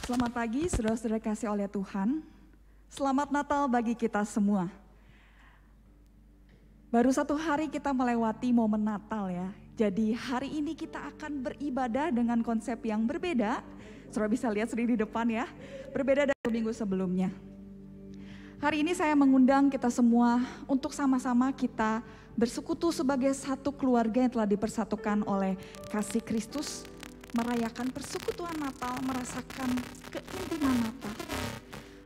Selamat pagi saudara-saudara kasih oleh Tuhan. Selamat Natal bagi kita semua. Baru satu hari kita melewati momen Natal ya. Jadi hari ini kita akan beribadah dengan konsep yang berbeda. Saudara bisa lihat sendiri di depan ya. Berbeda dari minggu sebelumnya. Hari ini saya mengundang kita semua untuk sama-sama kita bersekutu sebagai satu keluarga yang telah dipersatukan oleh kasih Kristus. Merayakan persekutuan Natal, merasakan keintiman Natal.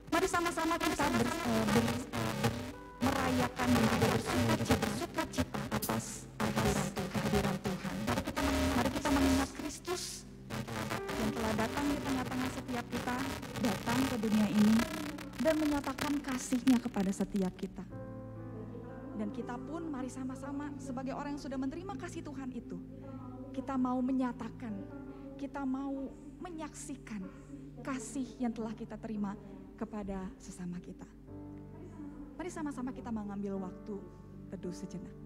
Mari sama-sama kita merayakan dan juga bersuka cita atas kehadiran Tuhan. Mari kita mengingat Kristus yang telah datang di tengah-tengah setiap kita, datang ke dunia ini dan menyatakan kasih-Nya kepada setiap kita. Dan kita pun mari sama-sama sebagai orang yang sudah menerima kasih Tuhan itu, kita mau menyatakan, kita mau menyaksikan kasih yang telah kita terima kepada sesama kita. Mari sama-sama kita mengambil waktu teduh sejenak.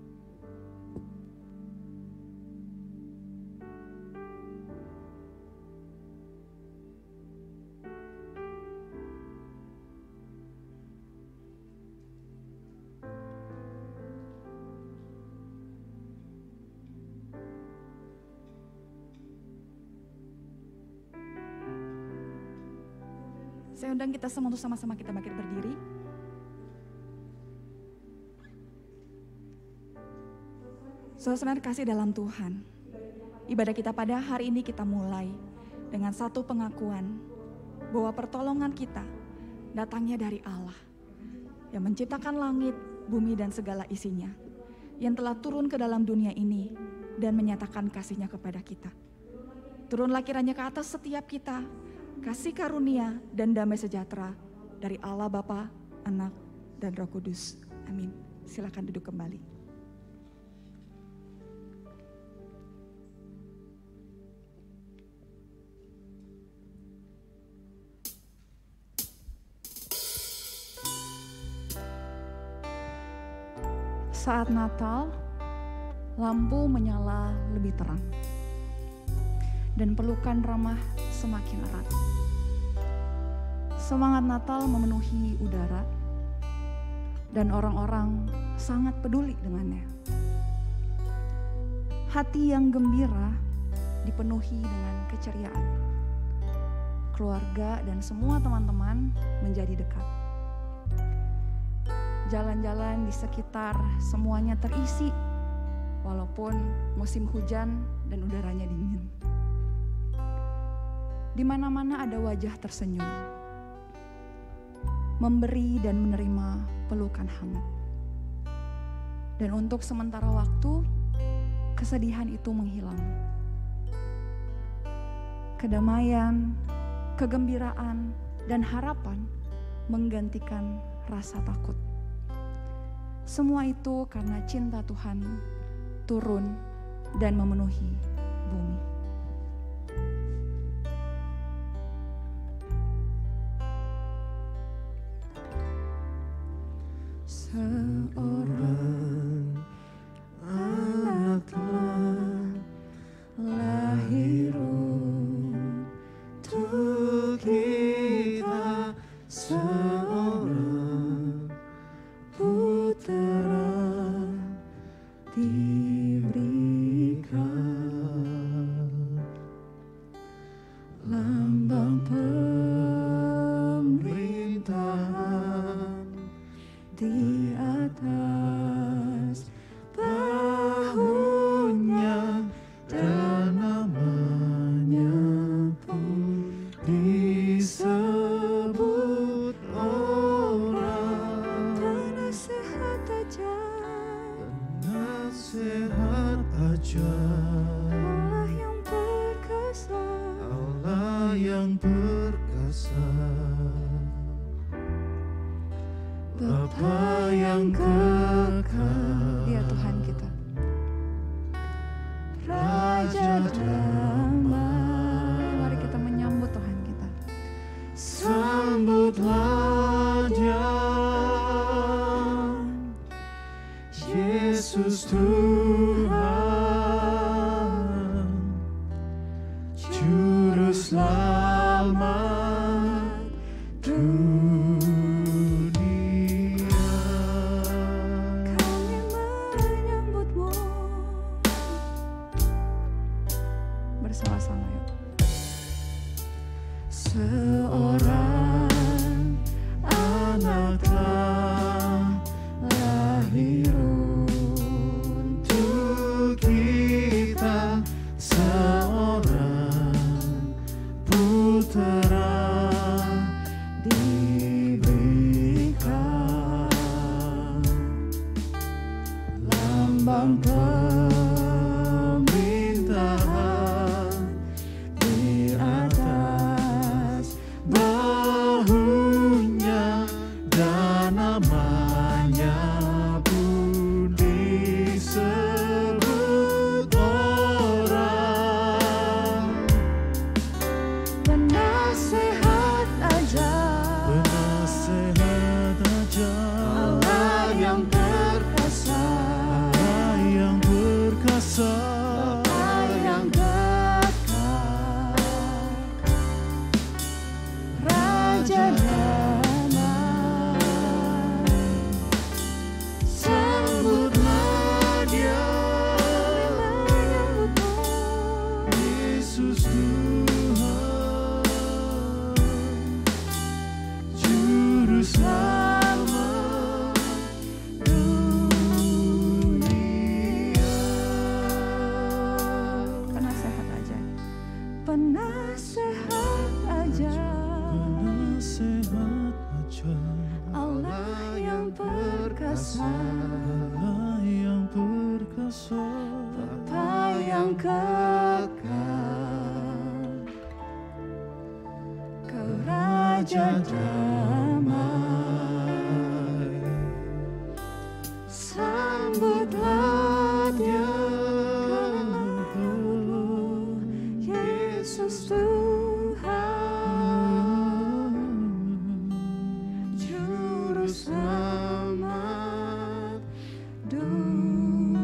Saya undang kita semua untuk sama-sama kita bangkit berdiri. Saudara-saudara kasih dalam Tuhan, ibadah kita pada hari ini kita mulai dengan satu pengakuan bahwa pertolongan kita datangnya dari Allah yang menciptakan langit, bumi dan segala isinya, yang telah turun ke dalam dunia ini dan menyatakan kasih-Nya kepada kita. Turunlah kiranya ke atas setiap kita kasih karunia dan damai sejahtera dari Allah Bapa, Anak, dan Roh Kudus. Amin. Silakan duduk kembali. Saat Natal, lampu menyala lebih terang dan pelukan ramah semakin erat. Semangat Natal memenuhi udara dan orang-orang sangat peduli dengannya. Hati yang gembira dipenuhi dengan keceriaan. Keluarga dan semua teman-teman menjadi dekat. Jalan-jalan di sekitar semuanya terisi walaupun musim hujan dan udaranya dingin. Di mana-mana ada wajah tersenyum, memberi dan menerima pelukan hangat. Dan untuk sementara waktu, kesedihan itu menghilang. Kedamaian, kegembiraan, dan harapan menggantikan rasa takut. Semua itu karena cinta Tuhan turun dan memenuhi bumi. Seorang anak telah lahir untuk kita, seorang putera diberikan, lambang pemerintahan di atas bahunya, dan namanya pun disebut orang penasehat ajaib, Allah yang perkasa, Allah yang perkasa, Bapa yang kekal, Dia Tuhan kita. Raja damai. Mari kita menyambut Tuhan kita. Sambutlah Dia, Yesus Tuhan, Juru Selamat. telah lahir untuk kita, seorang putera diberikan, lambang pemerintahan di atas bahunya, dan namanya pun disebut orang Penasehat ajaib, penasehat ajaib, Allah yang perkasa, Allah yang perkasa, Bapa yang kekal, Raja damai. Sambutlah Dia, Yesus Tuhan, Juru Selamat dunia. penasehat ajaib, penasehat ajaib, Penasehat ajaib, Allah yang perkasa, Allah yang perkasa, Bapa yang kekal, Kau Raja damai. Sambutlah Dia, Yesus Tuhan, Juru Selamat dunia,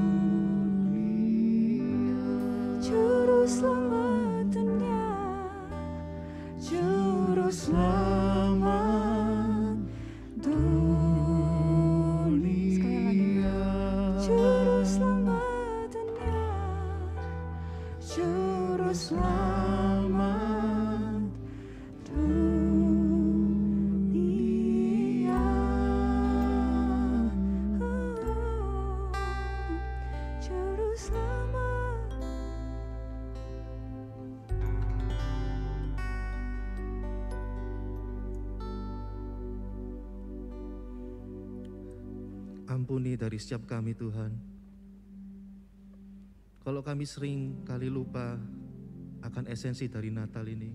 Juru Selamat dunia, Juru Selamat dunia. Sekali lagi, Juru Selamat dunia, Juru Selamat dunia. Juru Selamat. Ampuni dari setiap kami Tuhan, kalau kami sering kali lupa akan esensi dari Natal ini.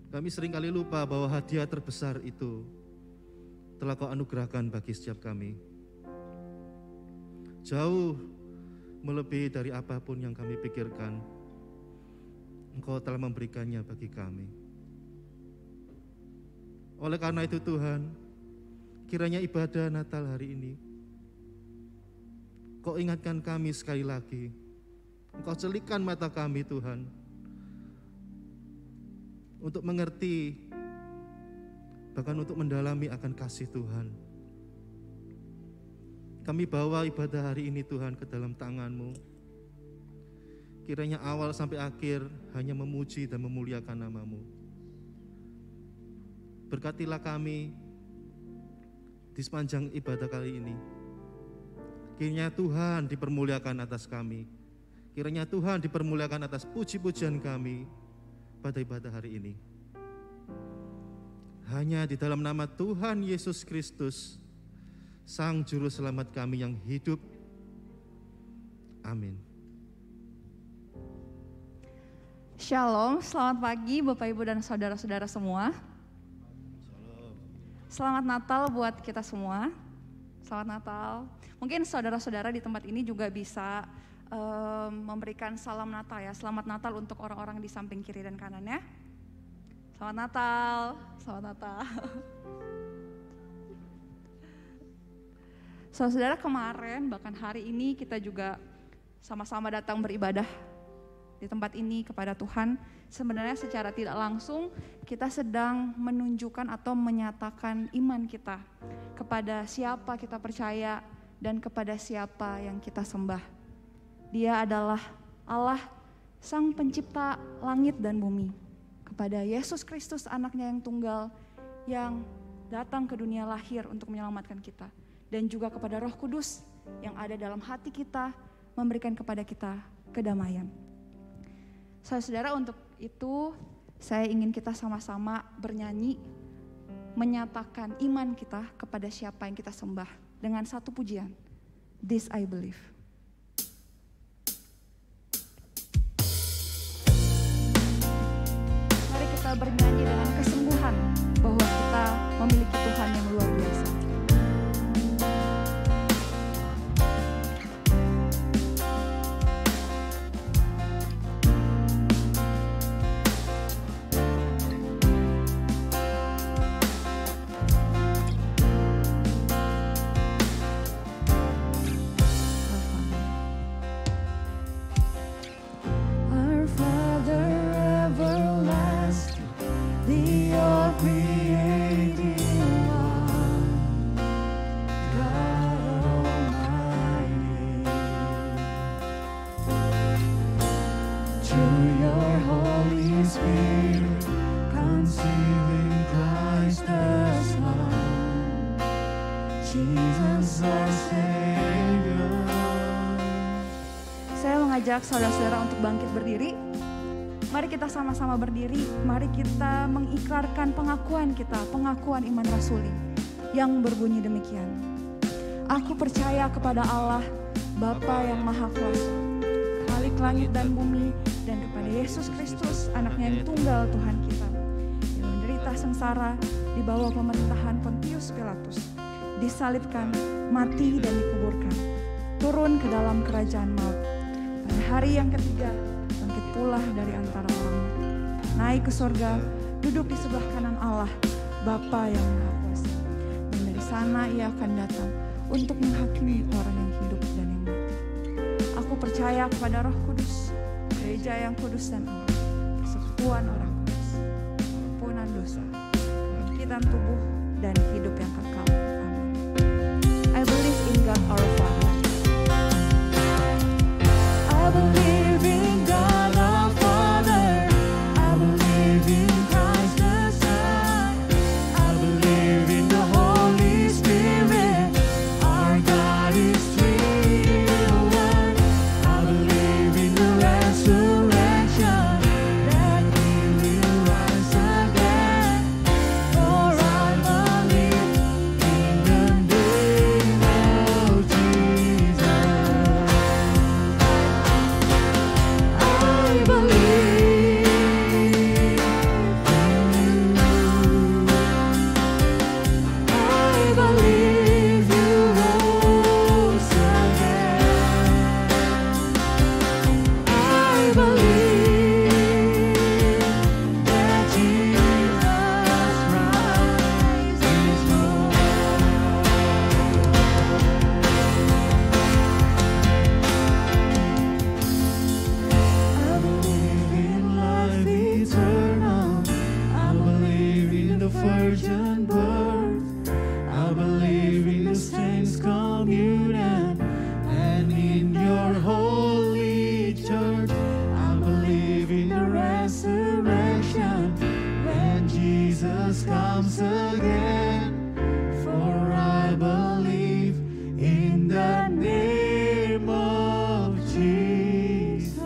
Kami sering kali lupa bahwa hadiah terbesar itu telah Kau anugerahkan bagi setiap kami, jauh melebihi dari apapun yang kami pikirkan. Engkau telah memberikannya bagi kami. Oleh karena itu Tuhan, kiranya ibadah Natal hari ini Kau ingatkan kami sekali lagi. Engkau celikkan mata kami Tuhan, untuk mengerti, bahkan untuk mendalami akan kasih Tuhan. Kami bawa ibadah hari ini Tuhan ke dalam tangan-Mu. Kiranya awal sampai akhir hanya memuji dan memuliakan nama-Mu. Berkatilah kami di sepanjang ibadah kali ini. Kiranya Tuhan dipermuliakan atas kami. Kiranya Tuhan dipermuliakan atas puji-pujian kami pada ibadah hari ini. Hanya di dalam nama Tuhan Yesus Kristus, Sang Juru Selamat kami yang hidup. Amin. Shalom, selamat pagi Bapak Ibu dan saudara-saudara semua. Selamat Natal buat kita semua. Selamat Natal. Mungkin saudara-saudara di tempat ini juga bisa memberikan salam Natal ya. Selamat Natal untuk orang-orang di samping kiri dan kanannya. Selamat Natal, selamat Natal. Saudara-saudara, kemarin bahkan hari ini kita juga sama-sama datang beribadah di tempat ini kepada Tuhan. Sebenarnya secara tidak langsung kita sedang menunjukkan atau menyatakan iman kita kepada siapa kita percaya dan kepada siapa yang kita sembah. Dia adalah Allah, Sang Pencipta langit dan bumi. Kepada Yesus Kristus anaknya yang tunggal, yang datang ke dunia lahir untuk menyelamatkan kita. Dan juga kepada Roh Kudus yang ada dalam hati kita, memberikan kepada kita kedamaian. Saudara-saudara, untuk itu saya ingin kita sama-sama bernyanyi, menyatakan iman kita kepada siapa yang kita sembah dengan satu pujian, This I Believe. Mari kita bernyanyi dengan kesungguhan bahwa kita memiliki Tuhan yang luar biasa. Ajak saudara-saudara untuk bangkit berdiri. Mari kita sama-sama berdiri. Mari kita mengikrarkan pengakuan kita, pengakuan iman rasuli yang berbunyi demikian. Aku percaya kepada Allah, Bapa yang Maha Kuasa, Khalik langit dan bumi, dan kepada Yesus Kristus, anaknya yang tunggal Tuhan kita, yang menderita sengsara di bawah pemerintahan Pontius Pilatus, disalibkan, mati dan dikuburkan, turun ke dalam kerajaan maut. Pada hari yang ketiga, bangkit pula dari antara orang mati, naik ke sorga, duduk di sebelah kanan Allah, Bapa yang Maha Kuasa. Dan dari sana ia akan datang untuk menghakimi orang yang hidup dan yang mati. Aku percaya kepada Roh Kudus, gereja yang kudus dan aman, persekutuan orang kudus, pengampunan dosa, kebangkitan tubuh, dan hidup yang kekal. Amin. I believe in God our Father. I believe in God our Father. I believe in Christ the Son. I believe in the Holy Spirit. Our God is three in one. I believe in the resurrection, that He will rise again. For I believe in the name of Jesus. I believe in you. I believe you rose again. I believe that Jesus rises from I believe in life eternal. I believe in the virgin birth. I believe in the saints' communion and in your holy church. I believe in the resurrection when Jesus comes again. For I believe in the name of Jesus.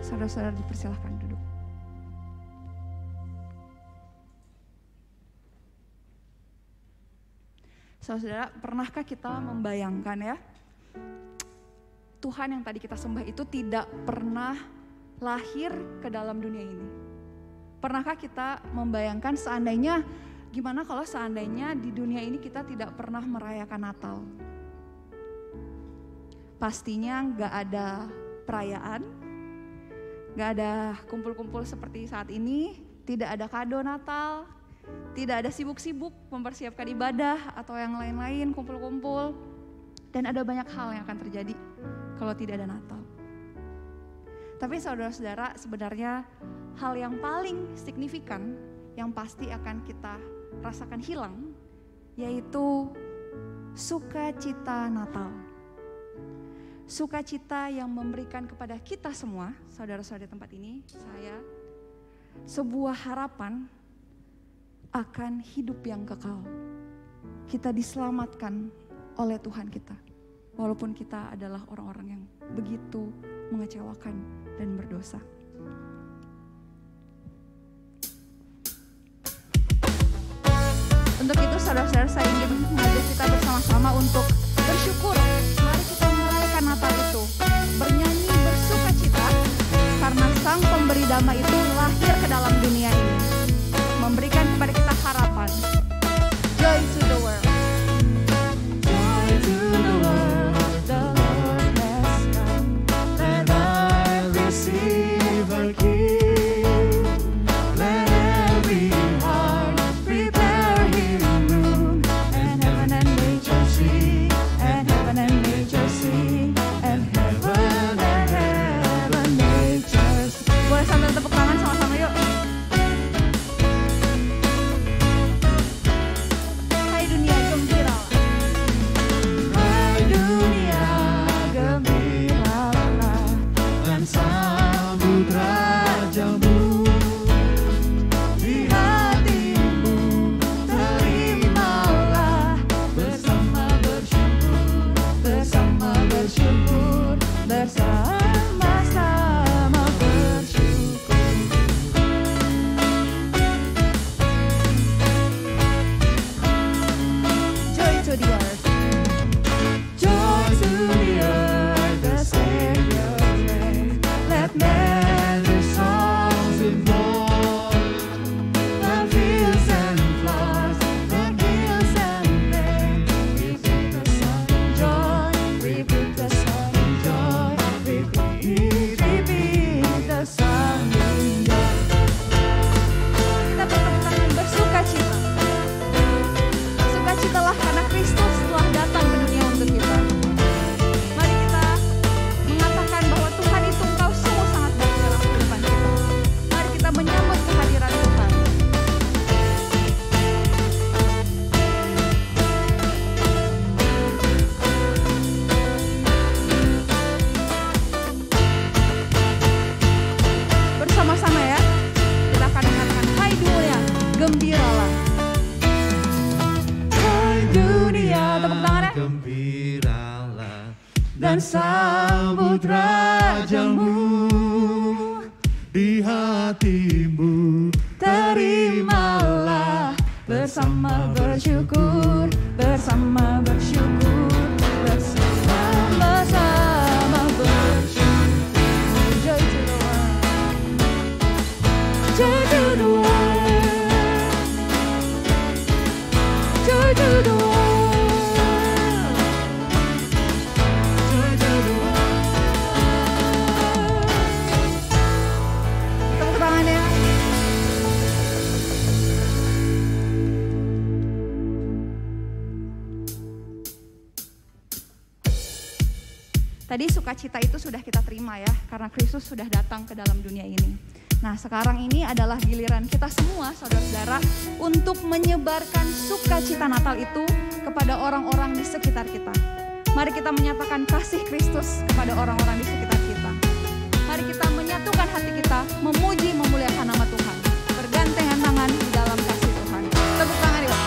Saudara-saudara dipersilahkan duduk. Saudara, pernahkah kita membayangkan ya, Tuhan yang tadi kita sembah itu tidak pernah lahir ke dalam dunia ini? Pernahkah kita membayangkan seandainya, gimana kalau seandainya di dunia ini kita tidak pernah merayakan Natal? Pastinya gak ada perayaan, gak ada kumpul-kumpul seperti saat ini, tidak ada kado Natal, tidak ada sibuk-sibuk mempersiapkan ibadah atau yang lain-lain, kumpul-kumpul. Dan ada banyak hal yang akan terjadi kalau tidak ada Natal. Tapi saudara-saudara, sebenarnya hal yang paling signifikan yang pasti akan kita rasakan hilang, yaitu sukacita Natal. Sukacita yang memberikan kepada kita semua, saudara-saudara di tempat ini, saya sebuah harapan akan hidup yang kekal. Kita diselamatkan oleh Tuhan kita, walaupun kita adalah orang-orang yang begitu mengecewakan dan berdosa. Untuk itu saudara-saudara, saya ingin mengajak kita bersama-sama untuk bersyukur. Mari kita merayakan Natal itu, bernyanyi bersukacita karena Sang Pemberi Damai itu lahir ke dalam dunia ini, memberikan kepada kita harapan. Joy to the world. Joy to the world, the Lord has come. Let I receive a King. Let every heart prepare Him room, and heaven and nature sing, and heaven and nature sing, and heaven nature sing. Boleh sambil tepuk tangan sama-sama yuk. Dan sambut Rajamu di hatimu, terimalah bersama bersyukur, bersama bersyukur, bersama-sama bersyukur. Joy to the world, joy to the world, joy to the world. Tadi sukacita itu sudah kita terima ya, karena Kristus sudah datang ke dalam dunia ini. Nah sekarang ini adalah giliran kita semua saudara-saudara untuk menyebarkan sukacita Natal itu kepada orang-orang di sekitar kita. Mari kita menyatakan kasih Kristus kepada orang-orang di sekitar kita. Mari kita menyatukan hati kita, memuji, memuliakan nama Tuhan. Bergandengan tangan di dalam kasih Tuhan. Tepuk tangan yuk.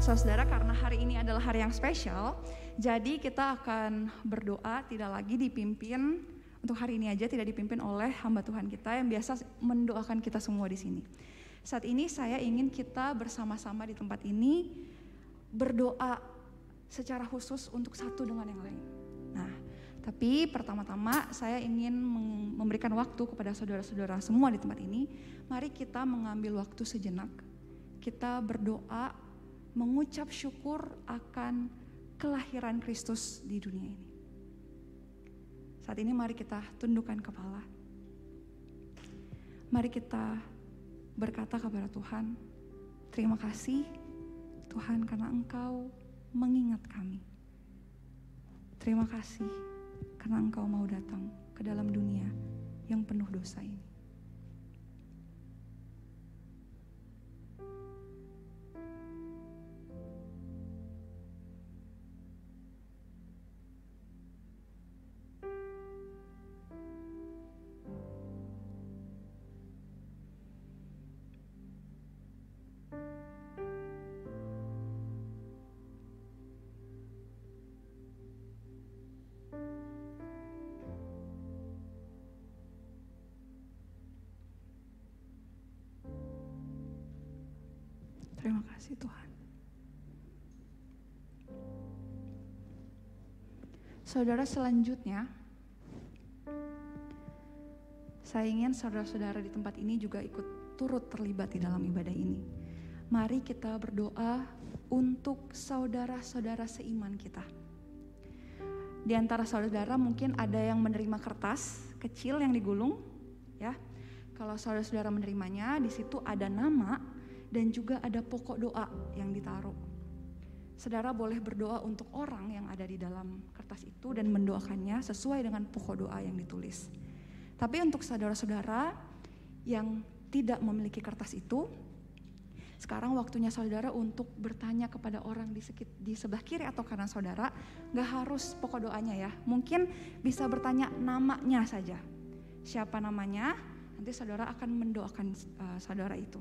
Saudara, karena hari ini adalah hari yang spesial, jadi kita akan berdoa tidak lagi dipimpin, untuk hari ini aja tidak dipimpin oleh hamba Tuhan kita yang biasa mendoakan kita semua di sini. Saat ini saya ingin kita bersama-sama di tempat ini berdoa secara khusus untuk satu dengan yang lain. Nah, tapi pertama-tama saya ingin memberikan waktu kepada saudara-saudara semua di tempat ini. Mari kita mengambil waktu sejenak, kita berdoa mengucap syukur akan kelahiran Kristus di dunia ini. Saat ini mari kita tundukkan kepala. Mari kita berkata kepada Tuhan, terima kasih Tuhan karena Engkau mengingat kami. Terima kasih karena Engkau mau datang ke dalam dunia yang penuh dosa ini. Terima kasih Tuhan. Saudara, selanjutnya saya ingin saudara-saudara di tempat ini juga ikut turut terlibat di dalam ibadah ini. Mari kita berdoa untuk saudara-saudara seiman kita. Di antara saudara mungkin ada yang menerima kertas kecil yang digulung, ya. Kalau saudara-saudara menerimanya, di situ ada nama dan juga ada pokok doa yang ditaruh. Saudara boleh berdoa untuk orang yang ada di dalam kertas itu dan mendoakannya sesuai dengan pokok doa yang ditulis. Tapi untuk saudara-saudara yang tidak memiliki kertas itu, sekarang waktunya saudara untuk bertanya kepada orang di sebelah kiri atau kanan saudara. Gak harus pokok doanya ya, mungkin bisa bertanya namanya saja. Siapa namanya, nanti saudara akan mendoakan saudara itu.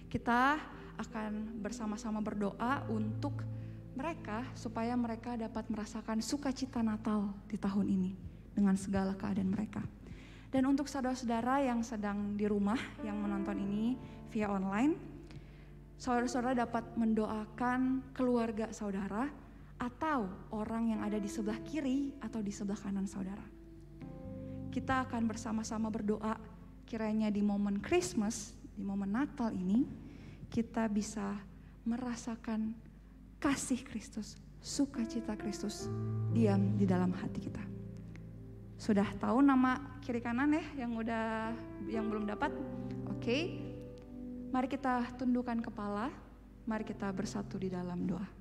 Kita akan bersama-sama berdoa untuk mereka supaya mereka dapat merasakan sukacita Natal di tahun ini dengan segala keadaan mereka. Dan untuk saudara-saudara yang sedang di rumah yang menonton ini via online, saudara-saudara dapat mendoakan keluarga saudara atau orang yang ada di sebelah kiri atau di sebelah kanan saudara. Kita akan bersama-sama berdoa kiranya di momen Christmas, di momen Natal ini, kita bisa merasakan kasih Kristus, sukacita Kristus diam di dalam hati kita. Sudah tahu nama kiri kanan ya yang belum dapat? Oke. Mari kita tundukkan kepala, mari kita bersatu di dalam doa.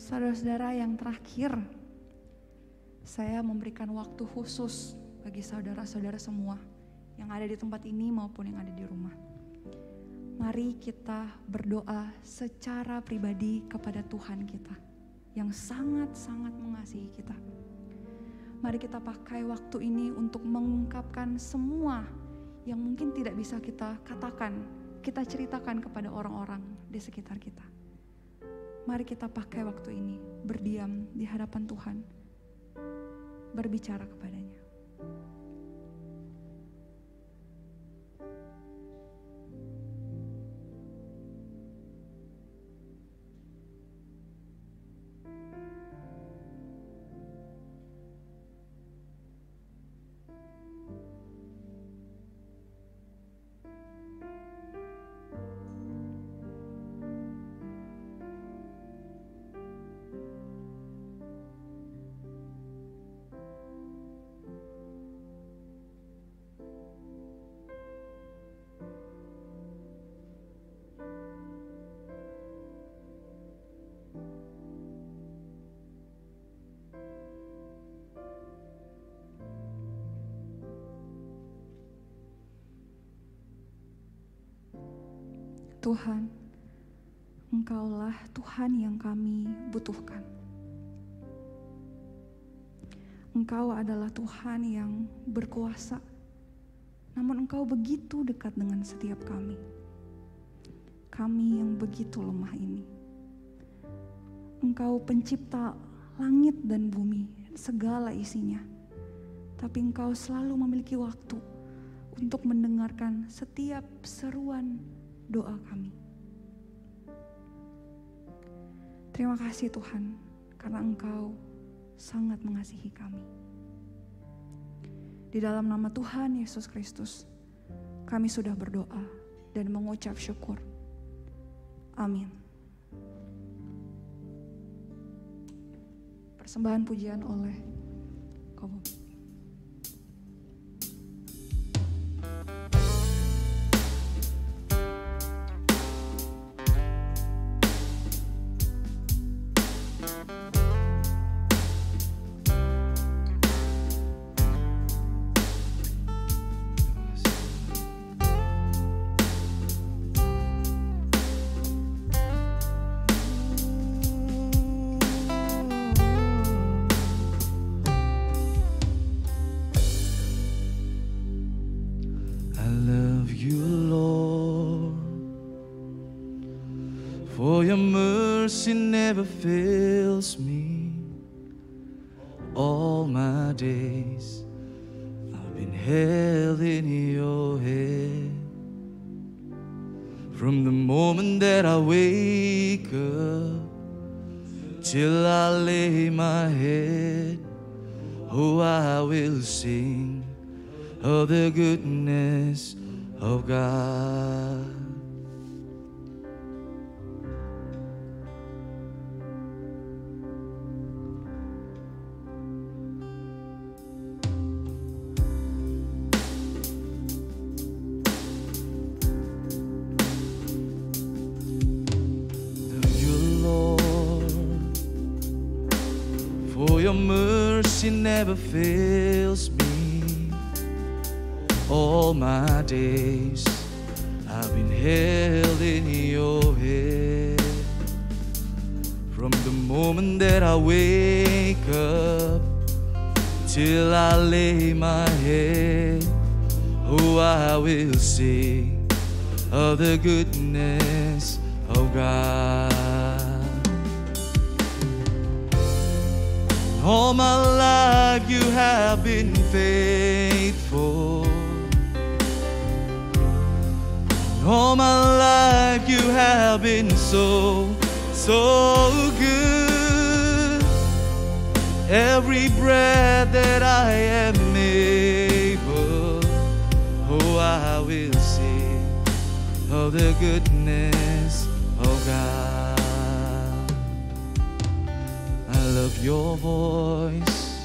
Saudara-saudara yang terakhir, saya memberikan waktu khusus bagi saudara-saudara semua yang ada di tempat ini maupun yang ada di rumah. Mari kita berdoa secara pribadi kepada Tuhan kita yang sangat-sangat mengasihi kita. Mari kita pakai waktu ini untuk mengungkapkan semua yang mungkin tidak bisa kita katakan, kita ceritakan kepada orang-orang di sekitar kita. Mari kita pakai waktu ini berdiam di hadapan Tuhan. berbicara kepadanya. Tuhan, Engkaulah Tuhan yang kami butuhkan. Engkau adalah Tuhan yang berkuasa, namun Engkau begitu dekat dengan setiap kami. Kami yang begitu lemah ini. Engkau pencipta langit dan bumi, segala isinya. Tapi Engkau selalu memiliki waktu untuk mendengarkan setiap seruan doa kami. Terima kasih Tuhan, karena Engkau sangat mengasihi kami. Di dalam nama Tuhan Yesus Kristus, kami sudah berdoa dan mengucap syukur. Amin. Persembahan pujian oleh Kobo. Never fails me. All my days I've been held in your hand. From the moment that I wake up till I lay my head, oh, I will sing of the goodness of God. Your mercy never fails me. All my days I've been held in your hand. From the moment that I wake up till I lay my head, oh, I will sing of the goodness of God. All my life you have been faithful. All my life you have been so good. Every breath that I am able, oh, I will sing of the goodness of God. I love your voice.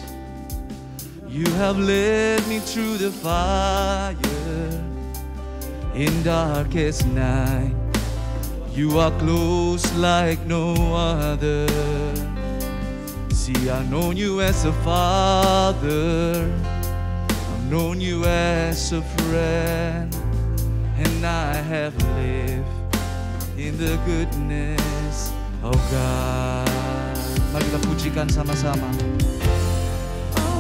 You have led me through the fire in darkest night. You are close like no other. See, I've known you as a father, I've known you as a friend, and I have lived in the goodness of God. Mari kita pujikan sama-sama.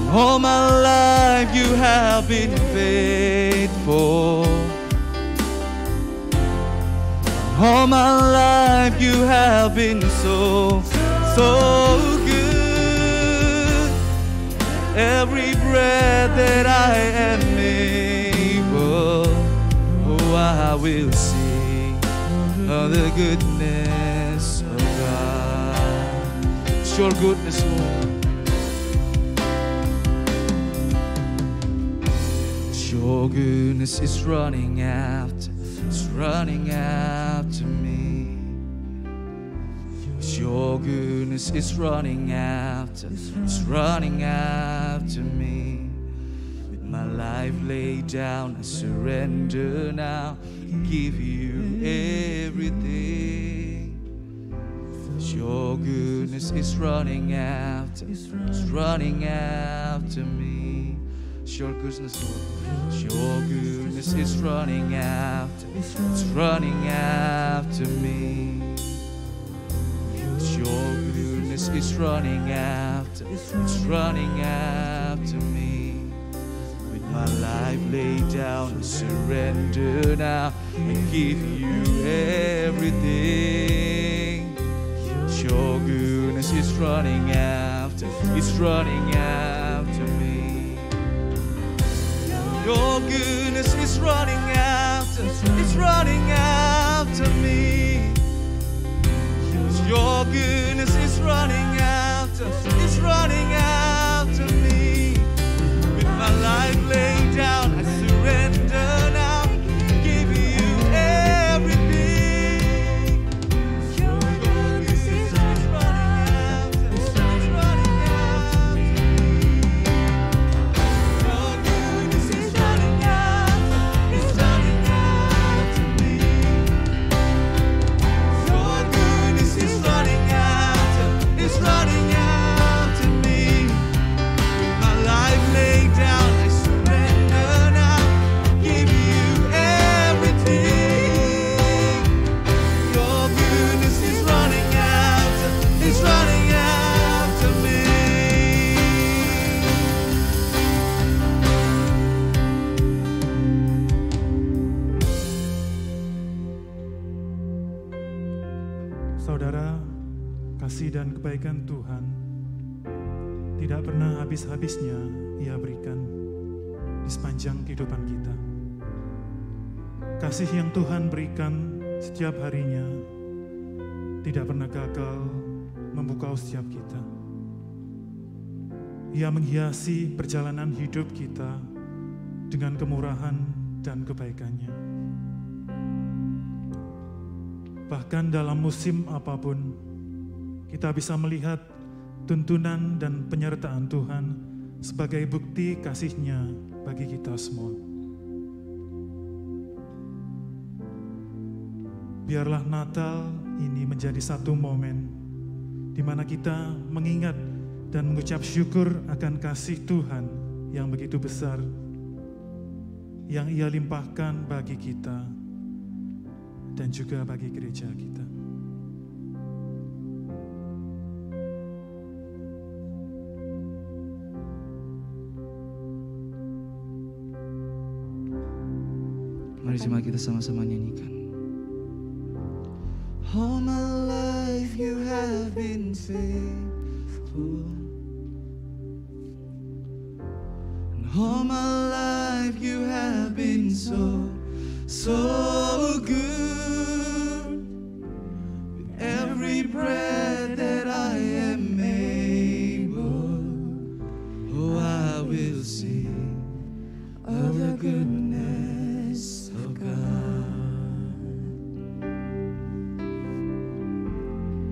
All my life you have been faithful. All my life you have been so good. every breath that I am able, oh, I will sing of the goodness of God. It's your goodness, Lord. Your goodness is running after, it's running after me. Your goodness is running after, it's running after me. With my life laid down, I surrender now, give you everything. Your goodness is running after, it's running after me. Your goodness, Lord. Your goodness is running after, it's running after me. Your goodness is running after, it's running after me. With my life laid down, I surrender now and give you everything. Your goodness is running after, it's running after me. Your goodness is running after, it's running after me. Your goodness is running after, it's running after me. With my life laid down, I surrender now, give you everything. Your goodness is running after, it's running after me. Your goodness is running after, it's running after me. Your goodness is running after, it's running after me. With my life laid down, I surrender now, give you everything. Your goodness is running after, it's running after me. Saudara, kasih dan kebaikan Tuhan tidak pernah habis-habisnya Ia berikan di sepanjang kehidupan kita. Kasih yang Tuhan berikan setiap harinya tidak pernah gagal memukau setiap kita. Ia menghiasi perjalanan hidup kita dengan kemurahan dan kebaikannya. Bahkan dalam musim apapun, kita bisa melihat tuntunan dan penyertaan Tuhan sebagai bukti kasih-Nya bagi kita semua. Biarlah Natal ini menjadi satu momen di mana kita mengingat dan mengucap syukur akan kasih Tuhan yang begitu besar, yang Ia limpahkan bagi kita dan juga bagi gereja kita. Mari jemaat kita sama-sama nyanyikan. All my life you have been faithful, and all my life you have been so good. With every breath that I am able, oh, I will sing of the goodness of God.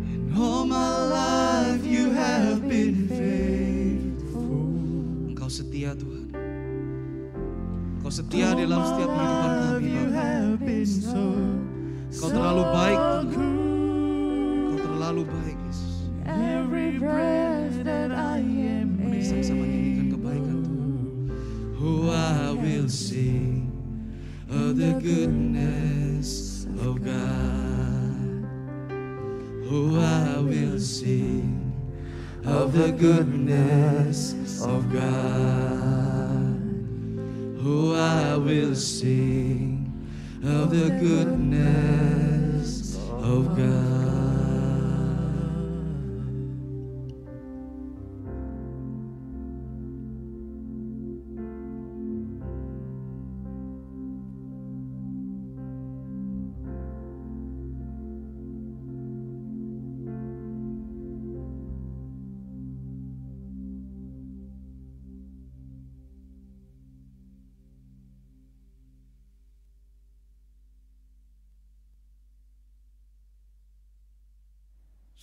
And all my life you have been faithful. Engkau setia, Tuhan. Engkau setia dalam setiap kehidupan kami, Bapa. Kau terlalu baik, Tuhan. Kau terlalu baik, Yesus. Mari sama-sama nyanyikan kebaikan Tuhan. Oh, I will sing of the goodness of God. Oh, I will sing of the goodness of God. Oh, I will sing of the goodness of God.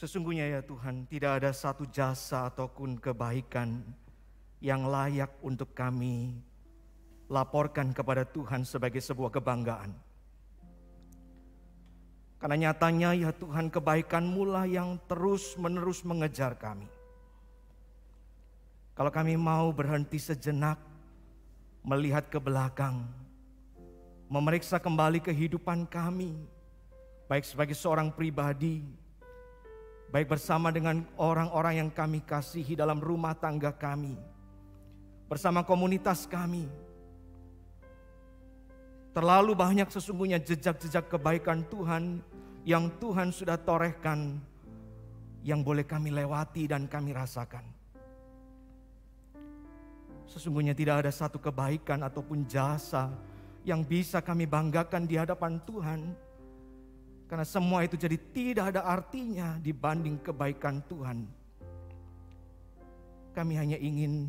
Sesungguhnya ya Tuhan, tidak ada satu jasa ataupun kebaikan yang layak untuk kami laporkan kepada Tuhan sebagai sebuah kebanggaan. Karena nyatanya ya Tuhan, kebaikan-Mu lah yang terus-menerus mengejar kami. Kalau kami mau berhenti sejenak, melihat ke belakang, memeriksa kembali kehidupan kami, baik sebagai seorang pribadi, baik bersama dengan orang-orang yang kami kasihi dalam rumah tangga kami, bersama komunitas kami. Terlalu banyak sesungguhnya jejak-jejak kebaikan Tuhan yang Tuhan sudah torehkan, yang boleh kami lewati dan kami rasakan. Sesungguhnya tidak ada satu kebaikan ataupun jasa yang bisa kami banggakan di hadapan Tuhan. Karena semua itu jadi tidak ada artinya dibanding kebaikan Tuhan. Kami hanya ingin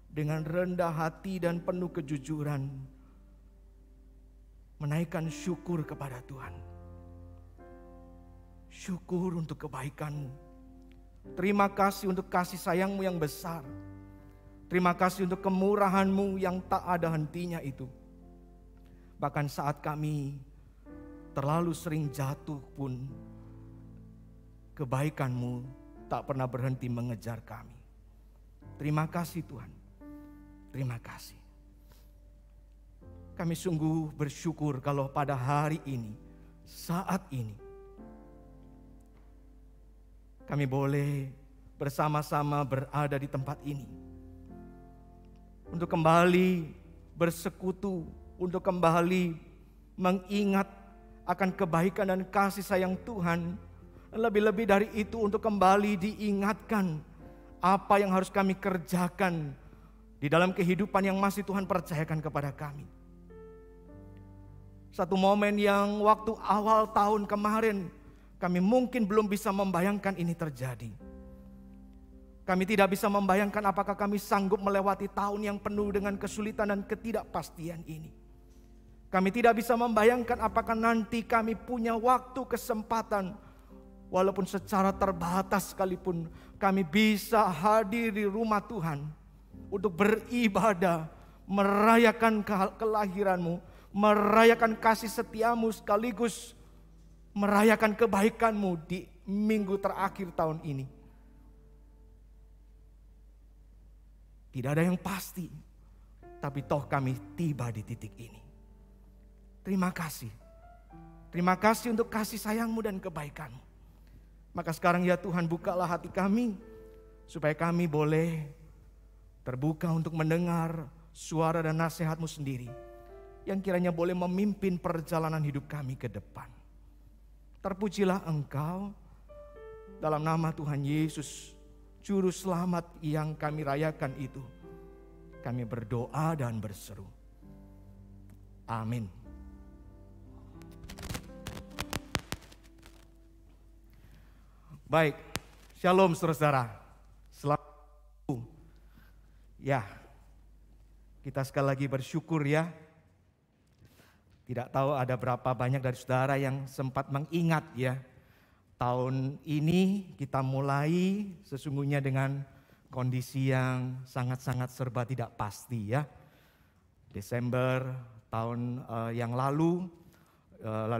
dengan rendah hati dan penuh kejujuran menaikkan syukur kepada Tuhan. Syukur untuk kebaikan-Mu. Terima kasih untuk kasih sayang-Mu yang besar. Terima kasih untuk kemurahan-Mu yang tak ada hentinya itu. Bahkan saat kami terlalu sering jatuh pun, kebaikan-Mu tak pernah berhenti mengejar kami. Terima kasih Tuhan. Terima kasih. Kami sungguh bersyukur kalau pada hari ini, saat ini, kami boleh bersama-sama berada di tempat ini. Untuk kembali bersekutu, untuk kembali mengingat akan kebaikan dan kasih sayang Tuhan. Lebih-lebih dari itu untuk kembali diingatkan apa yang harus kami kerjakan di dalam kehidupan yang masih Tuhan percayakan kepada kami. Satu momen yang waktu awal tahun kemarin kami mungkin belum bisa membayangkan ini terjadi. Kami tidak bisa membayangkan apakah kami sanggup melewati tahun yang penuh dengan kesulitan dan ketidakpastian ini. Kami tidak bisa membayangkan apakah nanti kami punya waktu, kesempatan, walaupun secara terbatas sekalipun, kami bisa hadir di rumah Tuhan untuk beribadah, merayakan kelahiran-Mu, merayakan kasih setia-Mu, sekaligus merayakan kebaikan-Mu di minggu terakhir tahun ini. Tidak ada yang pasti, tapi toh kami tiba di titik ini. Terima kasih. Terima kasih untuk kasih sayang-Mu dan kebaikan-Mu. Maka sekarang ya Tuhan, bukalah hati kami, supaya kami boleh terbuka untuk mendengar suara dan nasihat-Mu sendiri, yang kiranya boleh memimpin perjalanan hidup kami ke depan. Terpujilah Engkau dalam nama Tuhan Yesus, Juru Selamat yang kami rayakan itu. Kami berdoa dan berseru. Amin. Baik, shalom saudara-saudara. Selamat. Ya, kita sekali lagi bersyukur ya. Tidak tahu ada berapa banyak dari saudara yang sempat mengingat ya. Tahun ini kita mulai sesungguhnya dengan kondisi yang sangat-sangat serba tidak pasti ya. Desember tahun yang lalu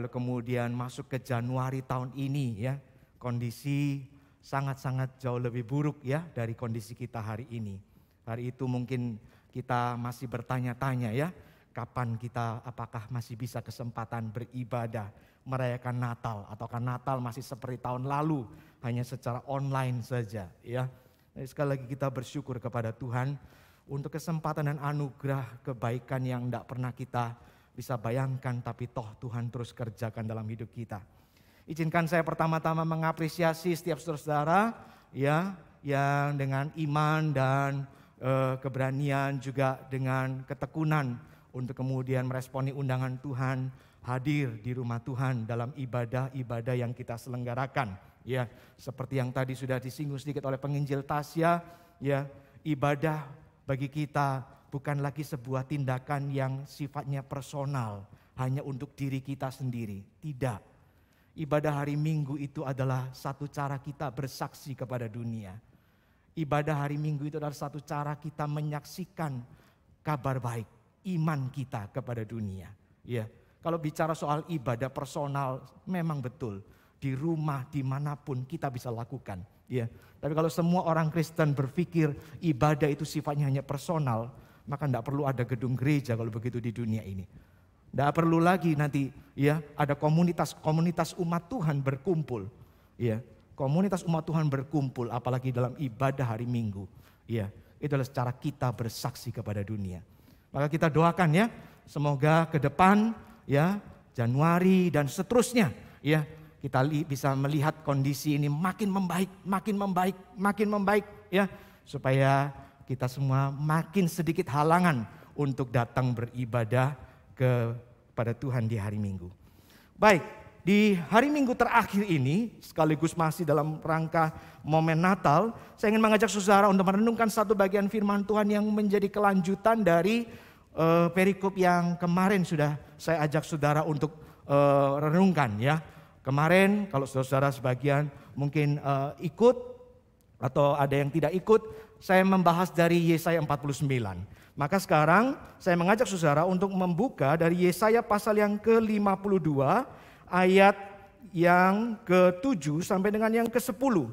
kemudian masuk ke Januari tahun ini ya. Kondisi sangat-sangat jauh lebih buruk ya dari kondisi kita hari ini. Hari itu mungkin kita masih bertanya-tanya ya. Kapan kita, apakah masih bisa kesempatan beribadah, merayakan Natal, ataukah Natal masih seperti tahun lalu, hanya secara online saja ya. Jadi sekali lagi kita bersyukur kepada Tuhan untuk kesempatan dan anugerah kebaikan yang tidak pernah kita bisa bayangkan, tapi toh Tuhan terus kerjakan dalam hidup kita. Izinkan saya pertama-tama mengapresiasi setiap saudara-saudara ya, yang dengan iman dan keberanian, juga dengan ketekunan untuk kemudian meresponi undangan Tuhan, hadir di rumah Tuhan dalam ibadah-ibadah yang kita selenggarakan. Ya, seperti yang tadi sudah disinggung sedikit oleh penginjil Tasya, ya, ibadah bagi kita bukan lagi sebuah tindakan yang sifatnya personal, hanya untuk diri kita sendiri. Tidak. Ibadah hari Minggu itu adalah satu cara kita bersaksi kepada dunia. Ibadah hari Minggu itu adalah satu cara kita menyaksikan kabar baik, iman kita kepada dunia. Ya, kalau bicara soal ibadah personal, memang betul. Di rumah, dimanapun kita bisa lakukan. Ya, tapi kalau semua orang Kristen berpikir ibadah itu sifatnya hanya personal, maka tidak perlu ada gedung gereja kalau begitu di dunia ini. Tidak perlu lagi nanti ya ada komunitas umat Tuhan berkumpul. Ya, komunitas umat Tuhan berkumpul apalagi dalam ibadah hari Minggu. Ya, itu adalah cara kita bersaksi kepada dunia. Maka kita doakan ya, semoga ke depan ya Januari dan seterusnya ya kita bisa melihat kondisi ini makin membaik ya, supaya kita semua makin sedikit halangan untuk datang beribadah kepada Tuhan di hari Minggu. Baik, di hari Minggu terakhir ini sekaligus masih dalam rangka momen Natal, saya ingin mengajak saudara untuk merenungkan satu bagian firman Tuhan yang menjadi kelanjutan dari perikop yang kemarin sudah saya ajak saudara untuk renungkan ya. Kemarin kalau saudara sebagian mungkin ikut atau ada yang tidak ikut, saya membahas dari Yesaya 49. Maka sekarang saya mengajak saudara untuk membuka dari Yesaya pasal yang ke-52 ayat yang ke-7 sampai dengan yang ke-10.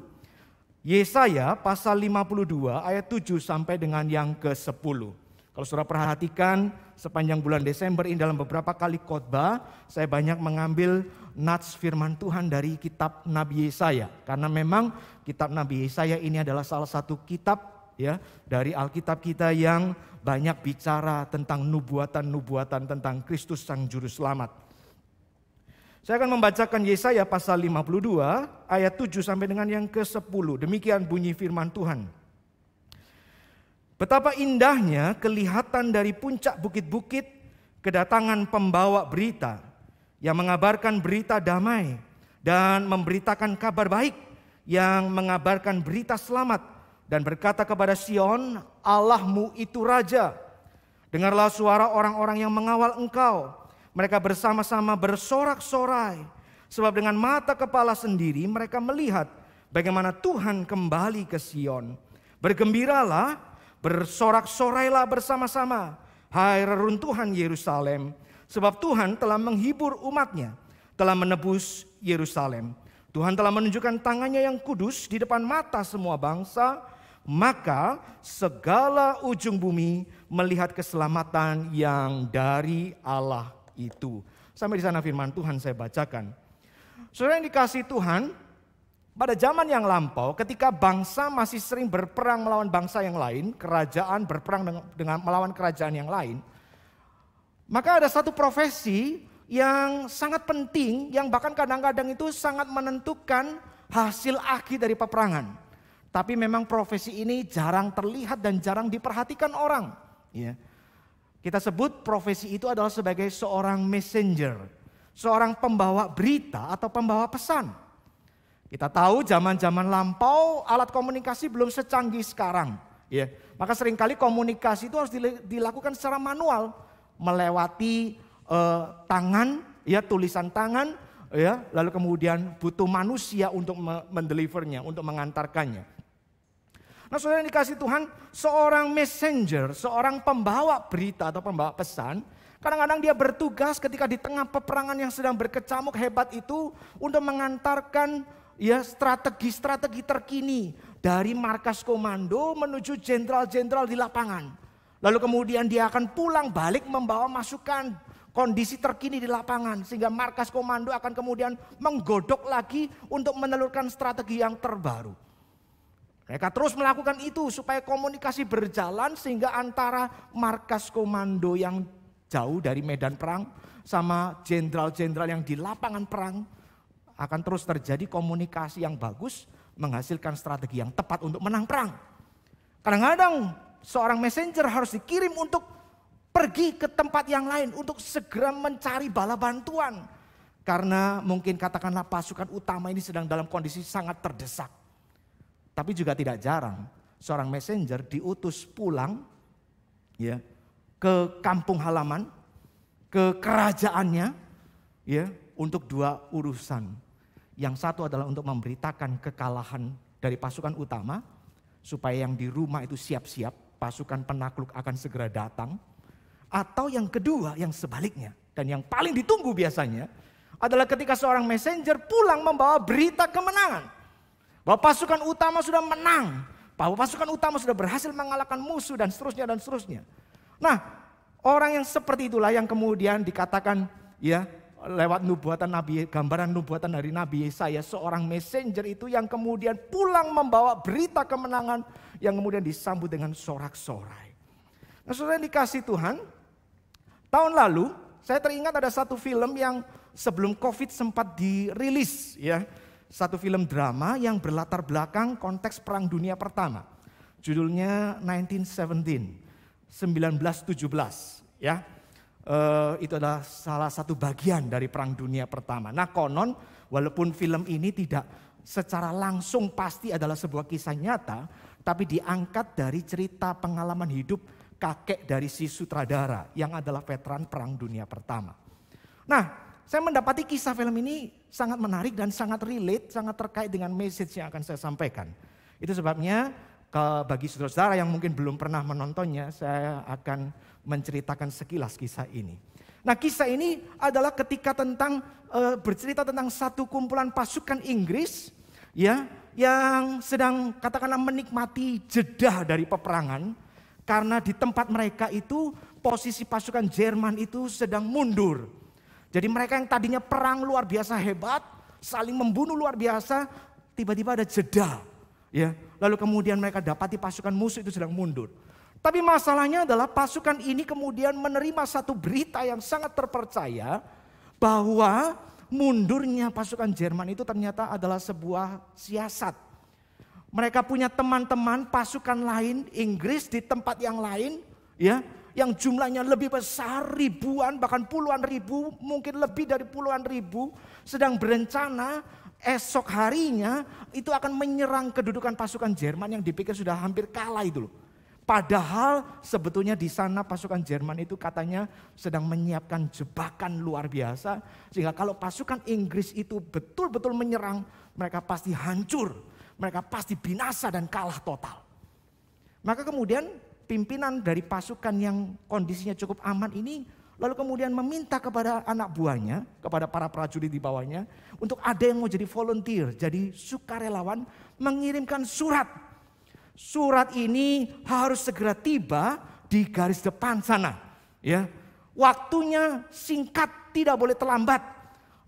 Yesaya pasal 52 ayat 7 sampai dengan yang ke-10. Kalau saudara perhatikan sepanjang bulan Desember ini dalam beberapa kali khotbah, saya banyak mengambil nats firman Tuhan dari kitab Nabi Yesaya. Karena memang kitab Nabi Yesaya ini adalah salah satu kitab ya dari Alkitab kita yang banyak bicara tentang nubuatan-nubuatan tentang Kristus Sang Juru Selamat. Saya akan membacakan Yesaya pasal 52 ayat 7 sampai dengan yang ke-10. Demikian bunyi firman Tuhan. Betapa indahnya kelihatan dari puncak bukit-bukit kedatangan pembawa berita yang mengabarkan berita damai dan memberitakan kabar baik, yang mengabarkan berita selamat dan berkata kepada Sion, Allahmu itu Raja. Dengarlah suara orang-orang yang mengawal engkau. Mereka bersama-sama bersorak-sorai. Sebab dengan mata kepala sendiri mereka melihat bagaimana Tuhan kembali ke Sion. Bergembiralah, bersorak-sorailah bersama-sama, hai reruntuhan Yerusalem. Sebab Tuhan telah menghibur umatnya, telah menebus Yerusalem. Tuhan telah menunjukkan tangannya yang kudus di depan mata semua bangsa. Maka segala ujung bumi melihat keselamatan yang dari Allah itu. Sampai di sana firman Tuhan saya bacakan. Saudara yang dikasihi Tuhan, pada zaman yang lampau ketika bangsa masih sering berperang melawan bangsa yang lain, kerajaan berperang dengan melawan kerajaan yang lain, maka ada satu profesi yang sangat penting, yang bahkan kadang-kadang itu sangat menentukan hasil akhir dari peperangan. Tapi memang profesi ini jarang terlihat dan jarang diperhatikan orang. Ya. Kita sebut profesi itu adalah sebagai seorang messenger, seorang pembawa berita atau pembawa pesan. Kita tahu zaman-zaman lampau alat komunikasi belum secanggih sekarang. Ya. Maka seringkali komunikasi itu harus dilakukan secara manual, melewati tangan, ya tulisan tangan, ya lalu kemudian butuh manusia untuk mendelivernya, untuk mengantarkannya. Nah saudara yang dikasih Tuhan, seorang messenger, seorang pembawa berita atau pembawa pesan, kadang-kadang dia bertugas ketika di tengah peperangan yang sedang berkecamuk hebat itu untuk mengantarkan ya strategi-strategi terkini dari markas komando menuju jenderal-jenderal di lapangan. Lalu kemudian dia akan pulang balik membawa masukan kondisi terkini di lapangan, sehingga markas komando akan kemudian menggodok lagi untuk menelurkan strategi yang terbaru. Mereka terus melakukan itu supaya komunikasi berjalan sehingga antara markas komando yang jauh dari medan perang sama jenderal-jenderal yang di lapangan perang akan terus terjadi komunikasi yang bagus, menghasilkan strategi yang tepat untuk menang perang. Kadang-kadang seorang messenger harus dikirim untuk pergi ke tempat yang lain untuk segera mencari bala bantuan. Karena mungkin katakanlah pasukan utama ini sedang dalam kondisi sangat terdesak. Tapi juga tidak jarang seorang messenger diutus pulang ya, ke kampung halaman, ke kerajaannya ya, untuk dua urusan. Yang satu adalah untuk memberitakan kekalahan dari pasukan utama, supaya yang di rumah itu siap-siap, pasukan penakluk akan segera datang. Atau yang kedua, yang sebaliknya, dan yang paling ditunggu biasanya, adalah ketika seorang messenger pulang membawa berita kemenangan. Bahwa pasukan utama sudah menang, bahwa pasukan utama sudah berhasil mengalahkan musuh dan seterusnya dan seterusnya. Nah, orang yang seperti itulah yang kemudian dikatakan ya lewat nubuatan Nabi, gambaran nubuatan dari Nabi Yesaya, seorang messenger itu yang kemudian pulang membawa berita kemenangan yang kemudian disambut dengan sorak-sorai. Nah, saudara yang dikasih Tuhan, tahun lalu saya teringat ada satu film yang sebelum COVID sempat dirilis ya. Satu film drama yang berlatar belakang konteks Perang Dunia Pertama. Judulnya 1917 ya. Itu adalah salah satu bagian dari Perang Dunia Pertama. Nah, konon walaupun film ini tidak secara langsung pasti adalah sebuah kisah nyata, tapi diangkat dari cerita pengalaman hidup kakek dari si sutradara yang adalah veteran Perang Dunia Pertama. Nah, saya mendapati kisah film ini sangat menarik dan sangat relate, sangat terkait dengan message yang akan saya sampaikan. Itu sebabnya bagi saudara-saudara yang mungkin belum pernah menontonnya, saya akan menceritakan sekilas kisah ini. Nah, kisah ini adalah ketika bercerita tentang satu kumpulan pasukan Inggris ya yang sedang katakanlah menikmati jeda dari peperangan, karena di tempat mereka itu posisi pasukan Jerman itu sedang mundur. Jadi mereka yang tadinya perang luar biasa hebat, saling membunuh luar biasa, tiba-tiba ada jeda. Ya, lalu kemudian mereka dapati pasukan musuh itu sedang mundur. Tapi masalahnya adalah pasukan ini kemudian menerima satu berita yang sangat terpercaya bahwa mundurnya pasukan Jerman itu ternyata adalah sebuah siasat. Mereka punya teman-teman pasukan lain Inggris di tempat yang lain ya, yang jumlahnya lebih besar, ribuan bahkan puluhan ribu, mungkin lebih dari puluhan ribu, sedang berencana esok harinya itu akan menyerang kedudukan pasukan Jerman yang dipikir sudah hampir kalah itu loh. Padahal sebetulnya di sana pasukan Jerman itu katanya sedang menyiapkan jebakan luar biasa. Sehingga kalau pasukan Inggris itu betul-betul menyerang, mereka pasti hancur. Mereka pasti binasa dan kalah total. Maka kemudian pimpinan dari pasukan yang kondisinya cukup aman ini lalu kemudian meminta kepada anak buahnya, kepada para prajurit di bawahnya, untuk ada yang mau jadi volunteer, jadi sukarelawan, mengirimkan surat. Surat ini harus segera tiba di garis depan sana. Ya, waktunya singkat, tidak boleh terlambat.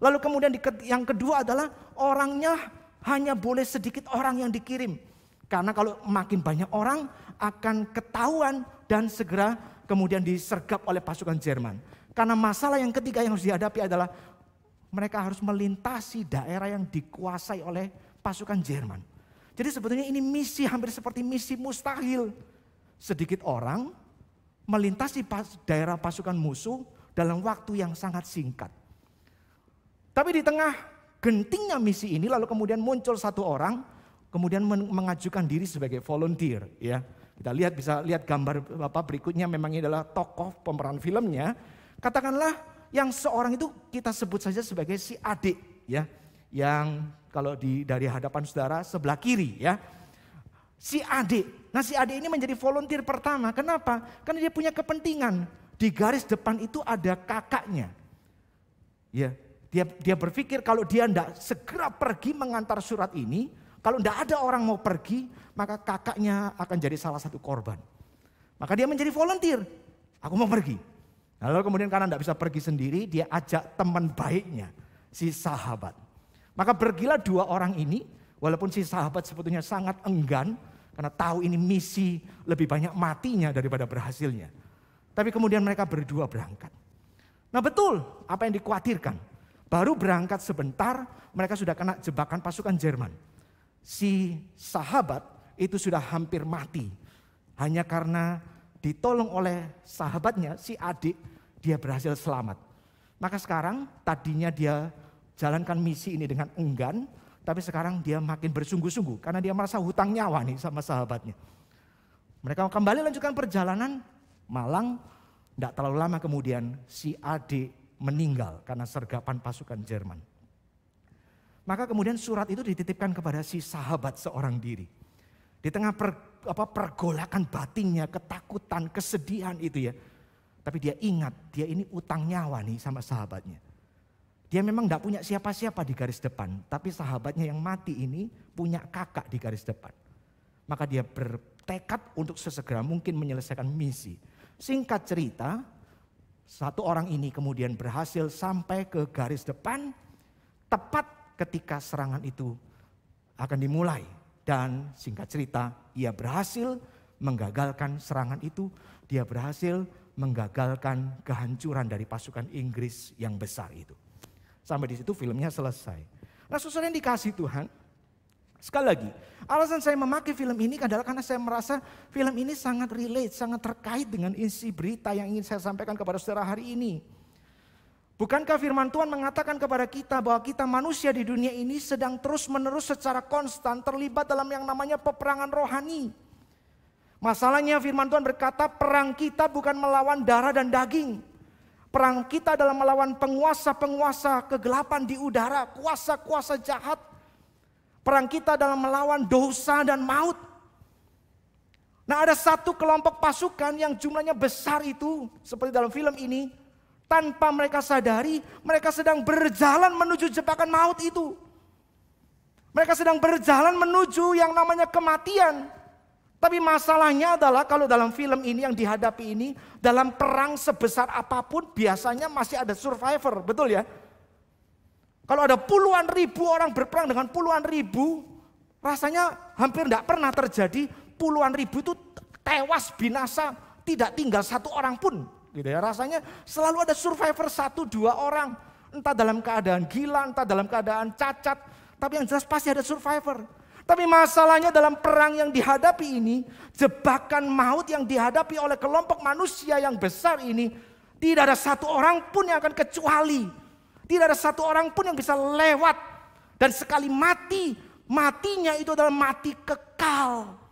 Lalu kemudian yang kedua adalah orangnya hanya boleh sedikit orang yang dikirim. Karena kalau makin banyak orang akan ketahuan dan segera kemudian disergap oleh pasukan Jerman. Karena masalah yang ketiga yang harus dihadapi adalah mereka harus melintasi daerah yang dikuasai oleh pasukan Jerman. Jadi sebetulnya ini misi hampir seperti misi mustahil. Sedikit orang melintasi daerah pasukan musuh dalam waktu yang sangat singkat. Tapi di tengah gentingnya misi ini lalu kemudian muncul satu orang kemudian mengajukan diri sebagai volunteer ya. Kita bisa lihat gambar Bapak berikutnya, memang ini adalah tokoh pemeran filmnya. Katakanlah yang seorang itu kita sebut saja sebagai si adik ya. Yang kalau dari hadapan saudara sebelah kiri ya. Si adik. Nah, si adik ini menjadi volunteer pertama. Kenapa? Karena dia punya kepentingan. Di garis depan itu ada kakaknya. Ya, dia berpikir kalau dia tidak segera pergi mengantar surat ini, kalau tidak ada orang mau pergi, maka kakaknya akan jadi salah satu korban. Maka dia menjadi volunteer. Aku mau pergi. Lalu kemudian karena tidak bisa pergi sendiri, dia ajak teman baiknya, si sahabat. Maka pergilah dua orang ini, walaupun si sahabat sebetulnya sangat enggan, karena tahu ini misi lebih banyak matinya daripada berhasilnya. Tapi kemudian mereka berdua berangkat. Nah betul apa yang dikhawatirkan. Baru berangkat sebentar, mereka sudah kena jebakan pasukan Jerman. Si sahabat itu sudah hampir mati. Hanya karena ditolong oleh sahabatnya, si adik, dia berhasil selamat. Maka sekarang tadinya dia jalankan misi ini dengan enggan, tapi sekarang dia makin bersungguh-sungguh karena dia merasa hutang nyawa nih sama sahabatnya. Mereka kembali lanjutkan perjalanan, malang tidak terlalu lama kemudian si adik meninggal karena sergapan pasukan Jerman. Maka kemudian surat itu dititipkan kepada si sahabat seorang diri. Di tengah pergolakan batinnya, ketakutan, kesedihan itu ya. Tapi dia ingat, dia ini utang nyawa nih sama sahabatnya. Dia memang tidak punya siapa-siapa di garis depan. Tapi sahabatnya yang mati ini punya kakak di garis depan. Maka dia bertekad untuk sesegera mungkin menyelesaikan misi. Singkat cerita, satu orang ini kemudian berhasil sampai ke garis depan. Tepat ketika serangan itu akan dimulai. Dan singkat cerita, ia berhasil menggagalkan serangan itu. Dia berhasil menggagalkan kehancuran dari pasukan Inggris yang besar itu. Sampai di situ filmnya selesai. Nah, saudara yang dikasihi Tuhan, sekali lagi, alasan saya memakai film ini adalah karena saya merasa film ini sangat relate, sangat terkait dengan isi berita yang ingin saya sampaikan kepada saudara hari ini. Bukankah firman Tuhan mengatakan kepada kita bahwa kita manusia di dunia ini sedang terus-menerus secara konstan terlibat dalam yang namanya peperangan rohani. Masalahnya firman Tuhan berkata perang kita bukan melawan darah dan daging. Perang kita adalah melawan penguasa-penguasa kegelapan di udara, kuasa-kuasa jahat. Perang kita adalah melawan dosa dan maut. Nah, ada satu kelompok pasukan yang jumlahnya besar itu, seperti dalam film ini. Tanpa mereka sadari, mereka sedang berjalan menuju jebakan maut itu. Mereka sedang berjalan menuju yang namanya kematian. Tapi masalahnya adalah kalau dalam film ini yang dihadapi ini, dalam perang sebesar apapun biasanya masih ada survivor, betul ya? Kalau ada puluhan ribu orang berperang dengan puluhan ribu, rasanya hampir tidak pernah terjadi puluhan ribu itu tewas binasa, tidak tinggal satu orang pun. Gitu ya, rasanya selalu ada survivor 1-2 orang, entah dalam keadaan gila, entah dalam keadaan cacat, tapi yang jelas pasti ada survivor. Tapi masalahnya dalam perang yang dihadapi ini, jebakan maut yang dihadapi oleh kelompok manusia yang besar ini, tidak ada satu orang pun yang akan kecuali, tidak ada satu orang pun yang bisa lewat, dan sekali mati, matinya itu adalah mati kekal.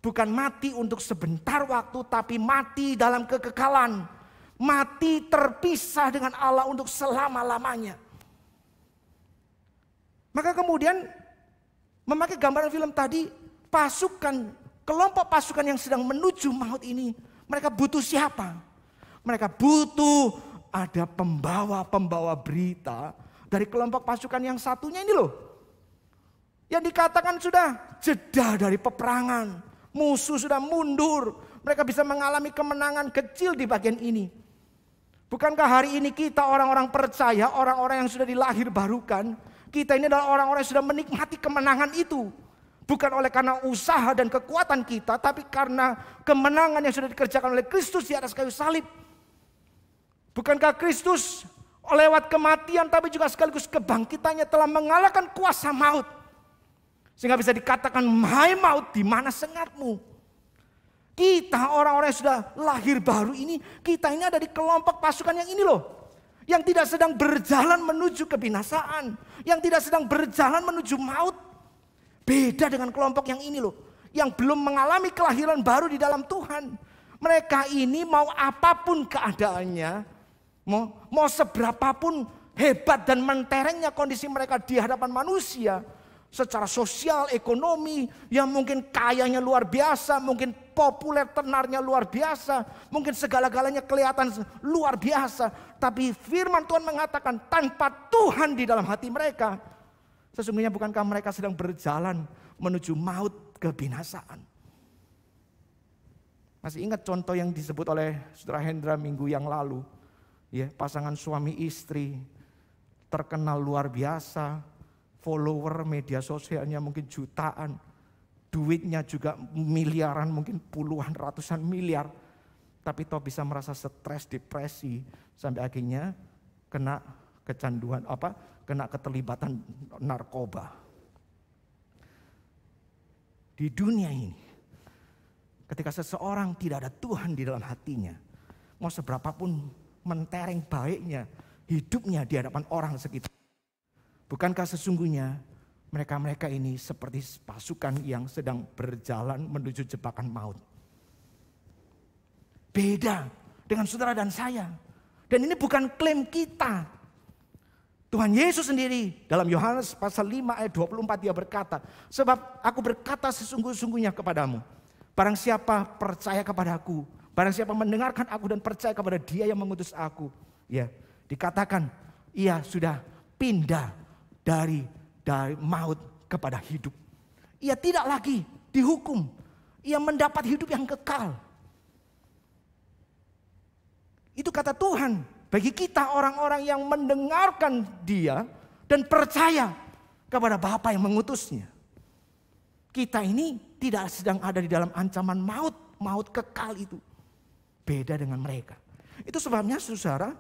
Bukan mati untuk sebentar waktu, tapi mati dalam kekekalan. Mati terpisah dengan Allah untuk selama-lamanya. Maka kemudian memakai gambaran film tadi, kelompok pasukan yang sedang menuju maut ini, mereka butuh siapa? Mereka butuh ada pembawa berita dari kelompok pasukan yang satunya ini loh. Yang dikatakan sudah jeda dari peperangan. Musuh sudah mundur, mereka bisa mengalami kemenangan kecil di bagian ini. Bukankah hari ini kita orang-orang percaya, orang-orang yang sudah dilahir barukan, kita ini adalah orang-orang yang sudah menikmati kemenangan itu. Bukan oleh karena usaha dan kekuatan kita, tapi karena kemenangan yang sudah dikerjakan oleh Kristus di atas kayu salib. Bukankah Kristus lewat kematian tapi juga sekaligus kebangkitannya telah mengalahkan kuasa maut. Sehingga bisa dikatakan, hai maut, di mana sengatmu? Kita orang-orang yang sudah lahir baru ini, kita ini ada di kelompok pasukan yang ini loh. Yang tidak sedang berjalan menuju kebinasaan. Yang tidak sedang berjalan menuju maut. Beda dengan kelompok yang ini loh. Yang belum mengalami kelahiran baru di dalam Tuhan. Mereka ini mau apapun keadaannya, mau seberapapun hebat dan menterengnya kondisi mereka di hadapan manusia, secara sosial, ekonomi, yang mungkin kayanya luar biasa, mungkin populer tenarnya luar biasa, mungkin segala-galanya kelihatan luar biasa. Tapi firman Tuhan mengatakan tanpa Tuhan di dalam hati mereka, sesungguhnya bukankah mereka sedang berjalan menuju maut kebinasaan. Masih ingat contoh yang disebut oleh Saudara Hendra minggu yang lalu, ya, pasangan suami istri terkenal luar biasa, follower media sosialnya mungkin jutaan, duitnya juga miliaran, mungkin puluhan ratusan miliar, tapi toh bisa merasa stres, depresi, sampai akhirnya kena kecanduan kena keterlibatan narkoba. Di dunia ini, ketika seseorang tidak ada Tuhan di dalam hatinya, mau seberapapun mentereng baiknya hidupnya di hadapan orang sekitar, bukankah sesungguhnya mereka-mereka ini seperti pasukan yang sedang berjalan menuju jebakan maut? Beda dengan saudara dan saya. Dan ini bukan klaim kita. Tuhan Yesus sendiri dalam Yohanes pasal 5 ayat 24 dia berkata, sebab aku berkata sesungguh-sungguhnya kepadamu, barang siapa percaya kepadaku, barang siapa mendengarkan aku dan percaya kepada dia yang mengutus aku, ya, dikatakan ia sudah pindah dari maut kepada hidup. Ia tidak lagi dihukum, ia mendapat hidup yang kekal. Itu kata Tuhan. Bagi kita orang-orang yang mendengarkan dia dan percaya kepada Bapa yang mengutusnya. Kita ini tidak sedang ada di dalam ancaman maut kekal itu. Beda dengan mereka. Itu sebabnya saudara,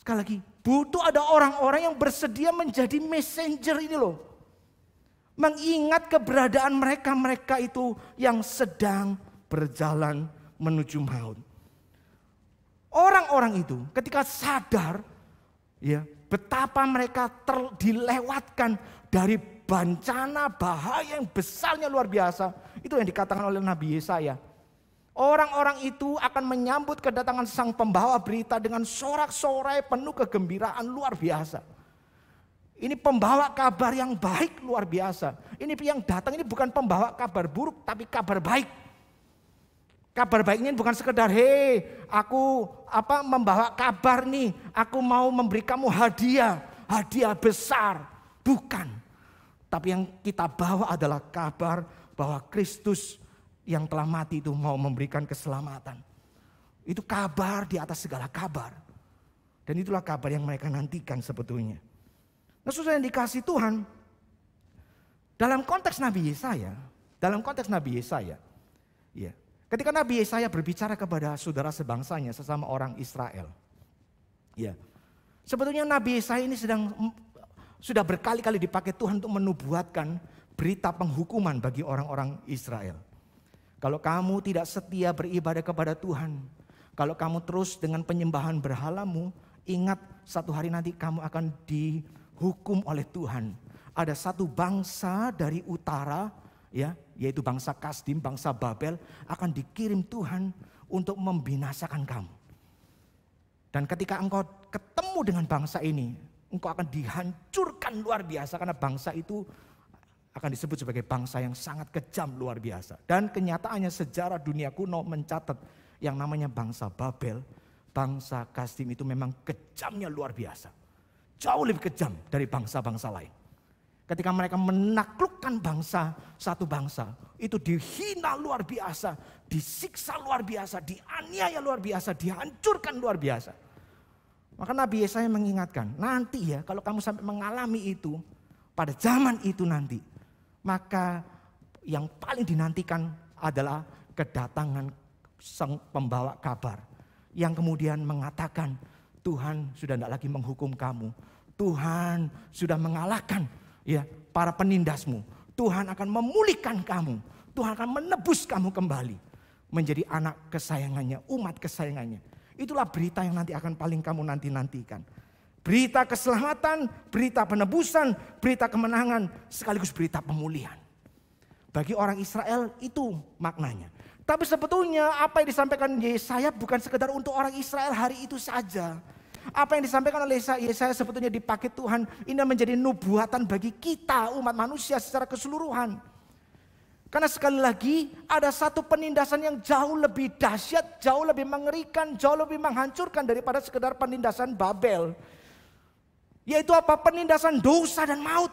sekali lagi, butuh ada orang-orang yang bersedia menjadi messenger ini loh. Mengingat keberadaan mereka itu yang sedang berjalan menuju maut. Orang-orang itu ketika sadar ya betapa mereka dilewatkan dari bencana bahaya yang besarnya luar biasa. Itu yang dikatakan oleh Nabi Yesaya. Orang-orang itu akan menyambut kedatangan sang pembawa berita dengan sorak-sorai penuh kegembiraan luar biasa. Ini pembawa kabar yang baik luar biasa. Ini yang datang ini bukan pembawa kabar buruk tapi kabar baik. Kabar baiknya bukan sekedar, hei aku membawa kabar nih, aku mau memberi kamu hadiah besar. Bukan. Tapi yang kita bawa adalah kabar bahwa Kristus yang telah mati itu mau memberikan keselamatan. Itu kabar di atas segala kabar. Dan itulah kabar yang mereka nantikan sebetulnya. Nah saudara yang dikasih Tuhan, dalam konteks Nabi Yesaya, ya. Ketika Nabi Yesaya berbicara kepada saudara sebangsanya, sesama orang Israel. Ya. Sebetulnya Nabi Yesaya ini sudah berkali-kali dipakai Tuhan untuk menubuatkan berita penghukuman bagi orang-orang Israel. Kalau kamu tidak setia beribadah kepada Tuhan, kalau kamu terus dengan penyembahan berhalamu, ingat satu hari nanti kamu akan dihukum oleh Tuhan. Ada satu bangsa dari utara, ya, yaitu bangsa Kasdim, bangsa Babel, akan dikirim Tuhan untuk membinasakan kamu. Dan ketika engkau ketemu dengan bangsa ini, engkau akan dihancurkan luar biasa karena bangsa itu akan disebut sebagai bangsa yang sangat kejam luar biasa. Dan kenyataannya sejarah dunia kuno mencatat yang namanya bangsa Babel, bangsa Kasdim itu memang kejamnya luar biasa. Jauh lebih kejam dari bangsa-bangsa lain. Ketika mereka menaklukkan satu bangsa, itu dihina luar biasa, disiksa luar biasa, dianiaya luar biasa, dihancurkan luar biasa. Maka Nabi Yesaya mengingatkan, nanti ya kalau kamu sampai mengalami itu, pada zaman itu nanti, maka yang paling dinantikan adalah kedatangan sang pembawa kabar. Yang kemudian mengatakan, Tuhan sudah tidak lagi menghukum kamu. Tuhan sudah mengalahkan ya para penindasmu. Tuhan akan memulihkan kamu. Tuhan akan menebus kamu kembali menjadi anak kesayangannya, umat kesayangannya. Itulah berita yang nanti akan paling kamu nantikan. Berita keselamatan, berita penebusan, berita kemenangan, sekaligus berita pemulihan. Bagi orang Israel itu maknanya. Tapi sebetulnya apa yang disampaikan Yesaya bukan sekedar untuk orang Israel hari itu saja. Apa yang disampaikan oleh Yesaya sebetulnya dipakai Tuhan ini menjadi nubuatan bagi kita umat manusia secara keseluruhan. Karena sekali lagi ada satu penindasan yang jauh lebih dahsyat, jauh lebih mengerikan, jauh lebih menghancurkan daripada sekedar penindasan Babel. Yaitu apa? Penindasan dosa dan maut.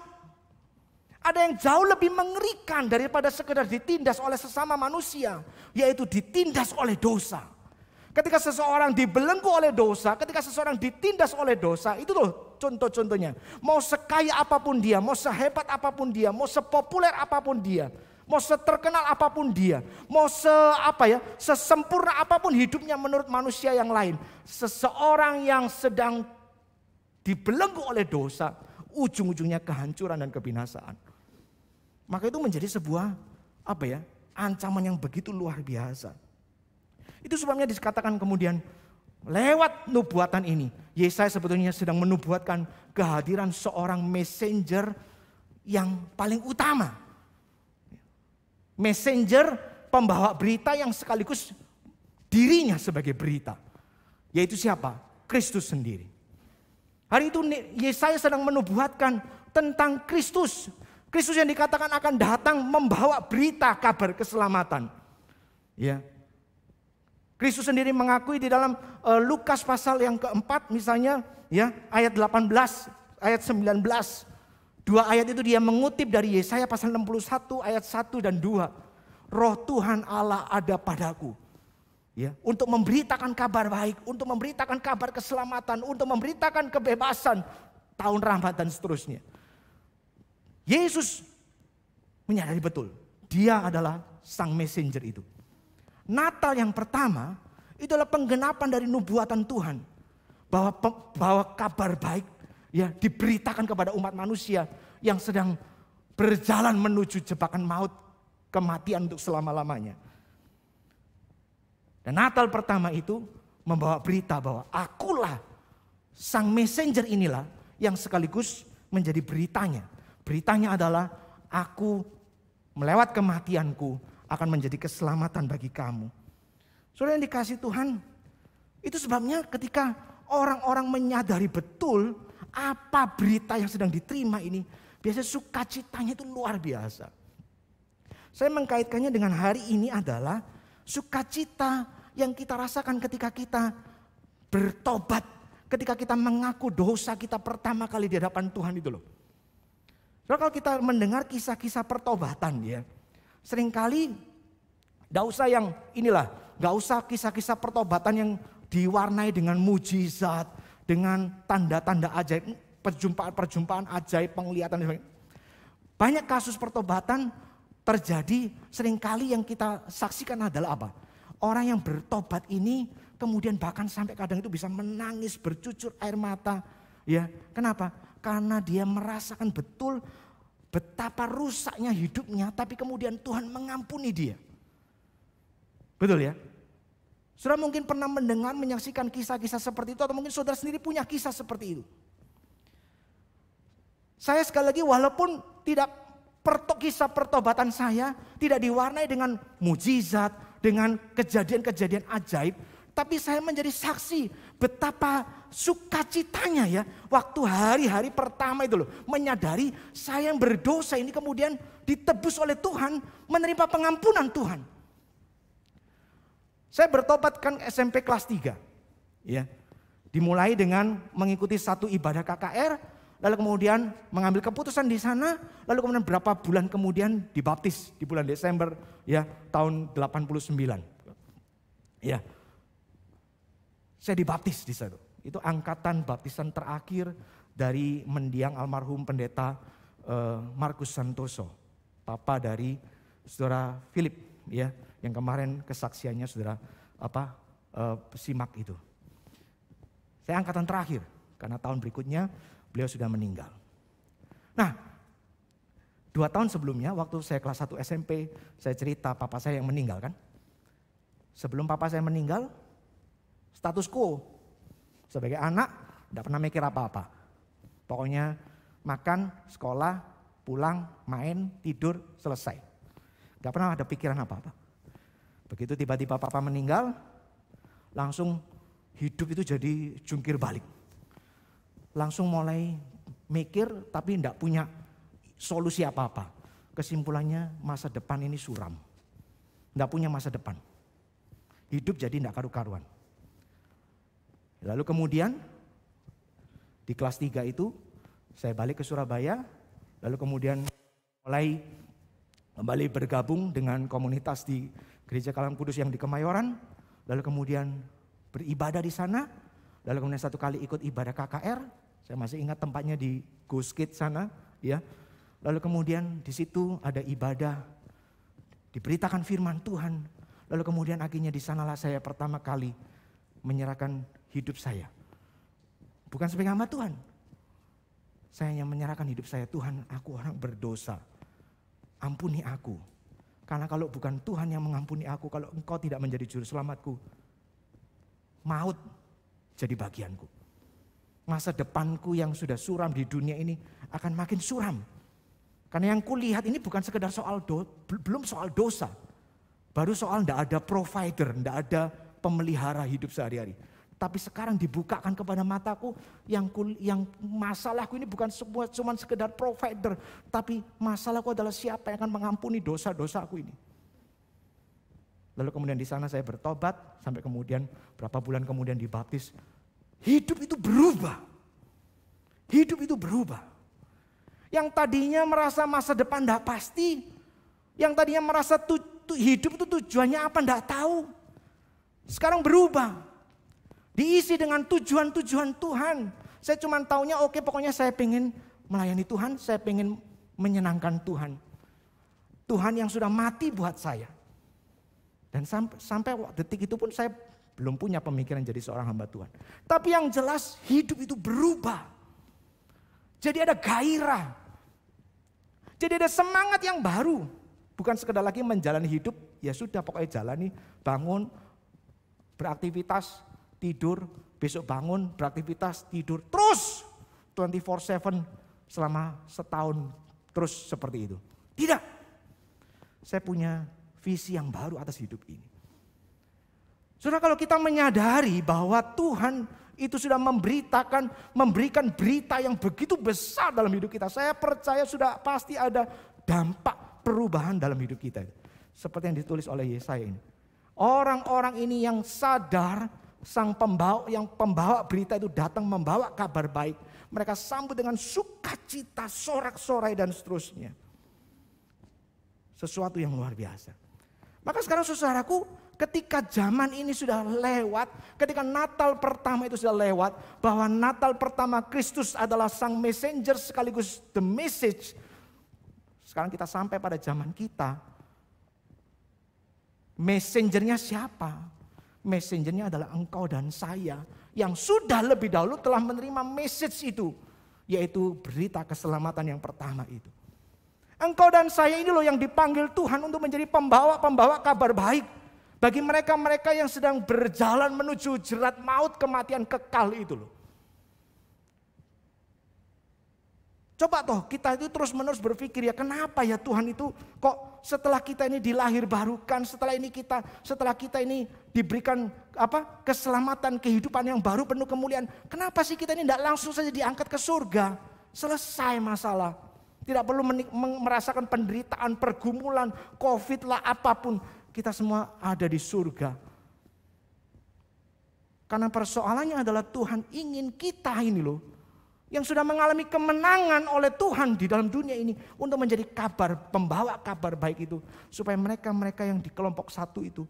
Ada yang jauh lebih mengerikan daripada sekedar ditindas oleh sesama manusia. Yaitu ditindas oleh dosa. Ketika seseorang dibelenggu oleh dosa, ketika seseorang ditindas oleh dosa, itu loh contoh-contohnya. Mau sekaya apapun dia, mau sehebat apapun dia, mau sepopuler apapun dia, mau seterkenal apapun dia, mau sesempurna apapun hidupnya menurut manusia yang lain. Seseorang yang sedang dibelenggu oleh dosa, ujung-ujungnya kehancuran dan kebinasaan. Maka itu menjadi sebuah ancaman yang begitu luar biasa. Itu sebabnya dikatakan kemudian lewat nubuatan ini, Yesaya sebetulnya sedang menubuatkan kehadiran seorang messenger yang paling utama. Messenger pembawa berita yang sekaligus dirinya sebagai berita. Yaitu siapa? Kristus sendiri. Hari itu Yesaya sedang menubuatkan tentang Kristus. Kristus yang dikatakan akan datang membawa berita kabar keselamatan. Ya. Kristus sendiri mengakui di dalam Lukas pasal yang keempat misalnya, ya, ayat 18, ayat 19. Dua ayat itu dia mengutip dari Yesaya pasal 61 ayat 1 dan 2. Roh Tuhan Allah ada padaku. Ya, untuk memberitakan kabar baik, untuk memberitakan kabar keselamatan, untuk memberitakan kebebasan, tahun rahmat dan seterusnya. Yesus menyadari betul, dia adalah sang messenger itu. Natal yang pertama, itu adalah penggenapan dari nubuatan Tuhan. Bahwa kabar baik ya diberitakan kepada umat manusia yang sedang berjalan menuju jebakan maut, kematian untuk selama-lamanya. Dan Natal pertama itu membawa berita bahwa akulah sang messenger inilah yang sekaligus menjadi beritanya. Beritanya adalah aku melewat kematianku akan menjadi keselamatan bagi kamu. Saudara yang dikasihi Tuhan, itu sebabnya ketika orang-orang menyadari betul apa berita yang sedang diterima ini, biasanya sukacitanya itu luar biasa. Saya mengkaitkannya dengan hari ini adalah sukacita yang kita rasakan ketika kita bertobat, ketika kita mengaku dosa kita pertama kali di hadapan Tuhan itu loh. So, kalau kita mendengar kisah-kisah pertobatan ya, seringkali gak usah yang inilah, gak usah kisah-kisah pertobatan yang diwarnai dengan mujizat, dengan tanda-tanda ajaib, perjumpaan-perjumpaan ajaib, penglihatan dan sebagainya. Banyak kasus pertobatan terjadi, seringkali yang kita saksikan adalah apa? Orang yang bertobat ini kemudian bahkan sampai kadang itu bisa menangis, bercucur air mata. Ya, kenapa? Karena dia merasakan betul betapa rusaknya hidupnya, tapi kemudian Tuhan mengampuni dia. Betul ya? Saudara mungkin pernah mendengar, menyaksikan kisah-kisah seperti itu, atau mungkin saudara sendiri punya kisah seperti itu. Saya sekali lagi walaupun tidak kisah pertobatan saya tidak diwarnai dengan mujizat, dengan kejadian-kejadian ajaib, tapi saya menjadi saksi betapa sukacitanya ya waktu hari-hari pertama itu loh, menyadari saya yang berdosa ini kemudian ditebus oleh Tuhan, menerima pengampunan Tuhan. Saya bertobat kan SMP kelas 3 ya. Dimulai dengan mengikuti satu ibadah KKR, lalu kemudian mengambil keputusan di sana, lalu kemudian berapa bulan kemudian dibaptis di bulan Desember ya tahun 89. Ya. Saya dibaptis di sana. Itu angkatan baptisan terakhir dari mendiang almarhum pendeta Markus Santoso, papa dari saudara Philip ya, yang kemarin kesaksiannya saudara simak itu. Saya angkatan terakhir karena tahun berikutnya beliau sudah meninggal. Nah, 2 tahun sebelumnya waktu saya kelas 1 SMP, saya cerita papa saya yang meninggal kan. Sebelum papa saya meninggal, status quo. Sebagai anak, tidak pernah mikir apa-apa. Pokoknya makan, sekolah, pulang, main, tidur, selesai. Gak pernah ada pikiran apa-apa. Begitu tiba-tiba papa meninggal, langsung hidup itu jadi jungkir balik. Langsung mulai mikir tapi tidak punya solusi apa-apa. Kesimpulannya masa depan ini suram. Tidak punya masa depan. Hidup jadi tidak karu-karuan. Lalu kemudian di kelas 3 itu saya balik ke Surabaya. Lalu kemudian mulai kembali bergabung dengan komunitas di Gereja Kalam Kudus yang di Kemayoran. Lalu kemudian beribadah di sana. Lalu kemudian satu kali ikut ibadah KKR. Saya masih ingat tempatnya di Guskit sana, ya. Lalu kemudian di situ ada ibadah, diberitakan firman Tuhan. Lalu kemudian akhirnya di sanalah saya pertama kali menyerahkan hidup saya. Bukan sebagai hamba Tuhan. Saya hanya menyerahkan hidup saya, Tuhan, aku orang berdosa. Ampuni aku. Karena kalau bukan Tuhan yang mengampuni aku, kalau Engkau tidak menjadi juru selamatku, maut jadi bagianku. Masa depanku yang sudah suram di dunia ini akan makin suram. Karena yang kulihat ini bukan sekedar belum soal dosa. Baru soal tidak ada provider, tidak ada pemelihara hidup sehari-hari. Tapi sekarang dibukakan kepada mataku, yang masalahku ini bukan cuma sekedar provider, tapi masalahku adalah siapa yang akan mengampuni dosa-dosaku ini. Lalu kemudian di sana saya bertobat, sampai kemudian berapa bulan kemudian dibaptis. Hidup itu berubah. Hidup itu berubah. Yang tadinya merasa masa depan tidak pasti, yang tadinya merasa hidup itu tujuannya apa tidak tahu, sekarang berubah. Diisi dengan tujuan-tujuan Tuhan. Saya cuma taunya oke, pokoknya saya pengen melayani Tuhan, saya pengen menyenangkan Tuhan. Tuhan yang sudah mati buat saya. Dan sampai detik itu pun saya belum punya pemikiran jadi seorang hamba Tuhan. Tapi yang jelas hidup itu berubah. Jadi ada gairah. Jadi ada semangat yang baru. Bukan sekedar lagi menjalani hidup, ya sudah pokoknya jalani, bangun, beraktivitas, tidur, besok bangun, beraktivitas, tidur, terus 24/7 selama setahun terus seperti itu. Tidak. Saya punya visi yang baru atas hidup ini. Saudara, kalau kita menyadari bahwa Tuhan itu sudah memberikan berita yang begitu besar dalam hidup kita, saya percaya sudah pasti ada dampak perubahan dalam hidup kita. Seperti yang ditulis oleh Yesaya ini. Orang-orang ini yang sadar, yang pembawa berita itu datang membawa kabar baik. Mereka sambut dengan sukacita, sorak-sorai dan seterusnya. Sesuatu yang luar biasa. Maka sekarang saudaraku, ketika zaman ini sudah lewat, ketika Natal pertama itu sudah lewat, bahwa Natal pertama Kristus adalah sang messenger sekaligus the message. Sekarang kita sampai pada zaman kita. Messengernya siapa? Messengernya adalah engkau dan saya yang sudah lebih dahulu telah menerima message itu, yaitu berita keselamatan yang pertama itu. Engkau dan saya ini loh yang dipanggil Tuhan untuk menjadi pembawa kabar baik bagi mereka-mereka yang sedang berjalan menuju jerat maut, kematian kekal itu loh. Coba toh kita itu terus-menerus berpikir, ya kenapa ya Tuhan itu kok setelah kita ini dilahirbarukan, setelah kita ini diberikan keselamatan, kehidupan yang baru penuh kemuliaan, kenapa sih kita ini tidak langsung saja diangkat ke surga? Selesai masalah. Tidak perlu merasakan penderitaan, pergumulan, COVID lah, apapun. Kita semua ada di surga. Karena persoalannya adalah Tuhan ingin kita ini loh, yang sudah mengalami kemenangan oleh Tuhan di dalam dunia ini, untuk menjadi pembawa kabar baik itu. Supaya mereka-mereka yang di kelompok satu itu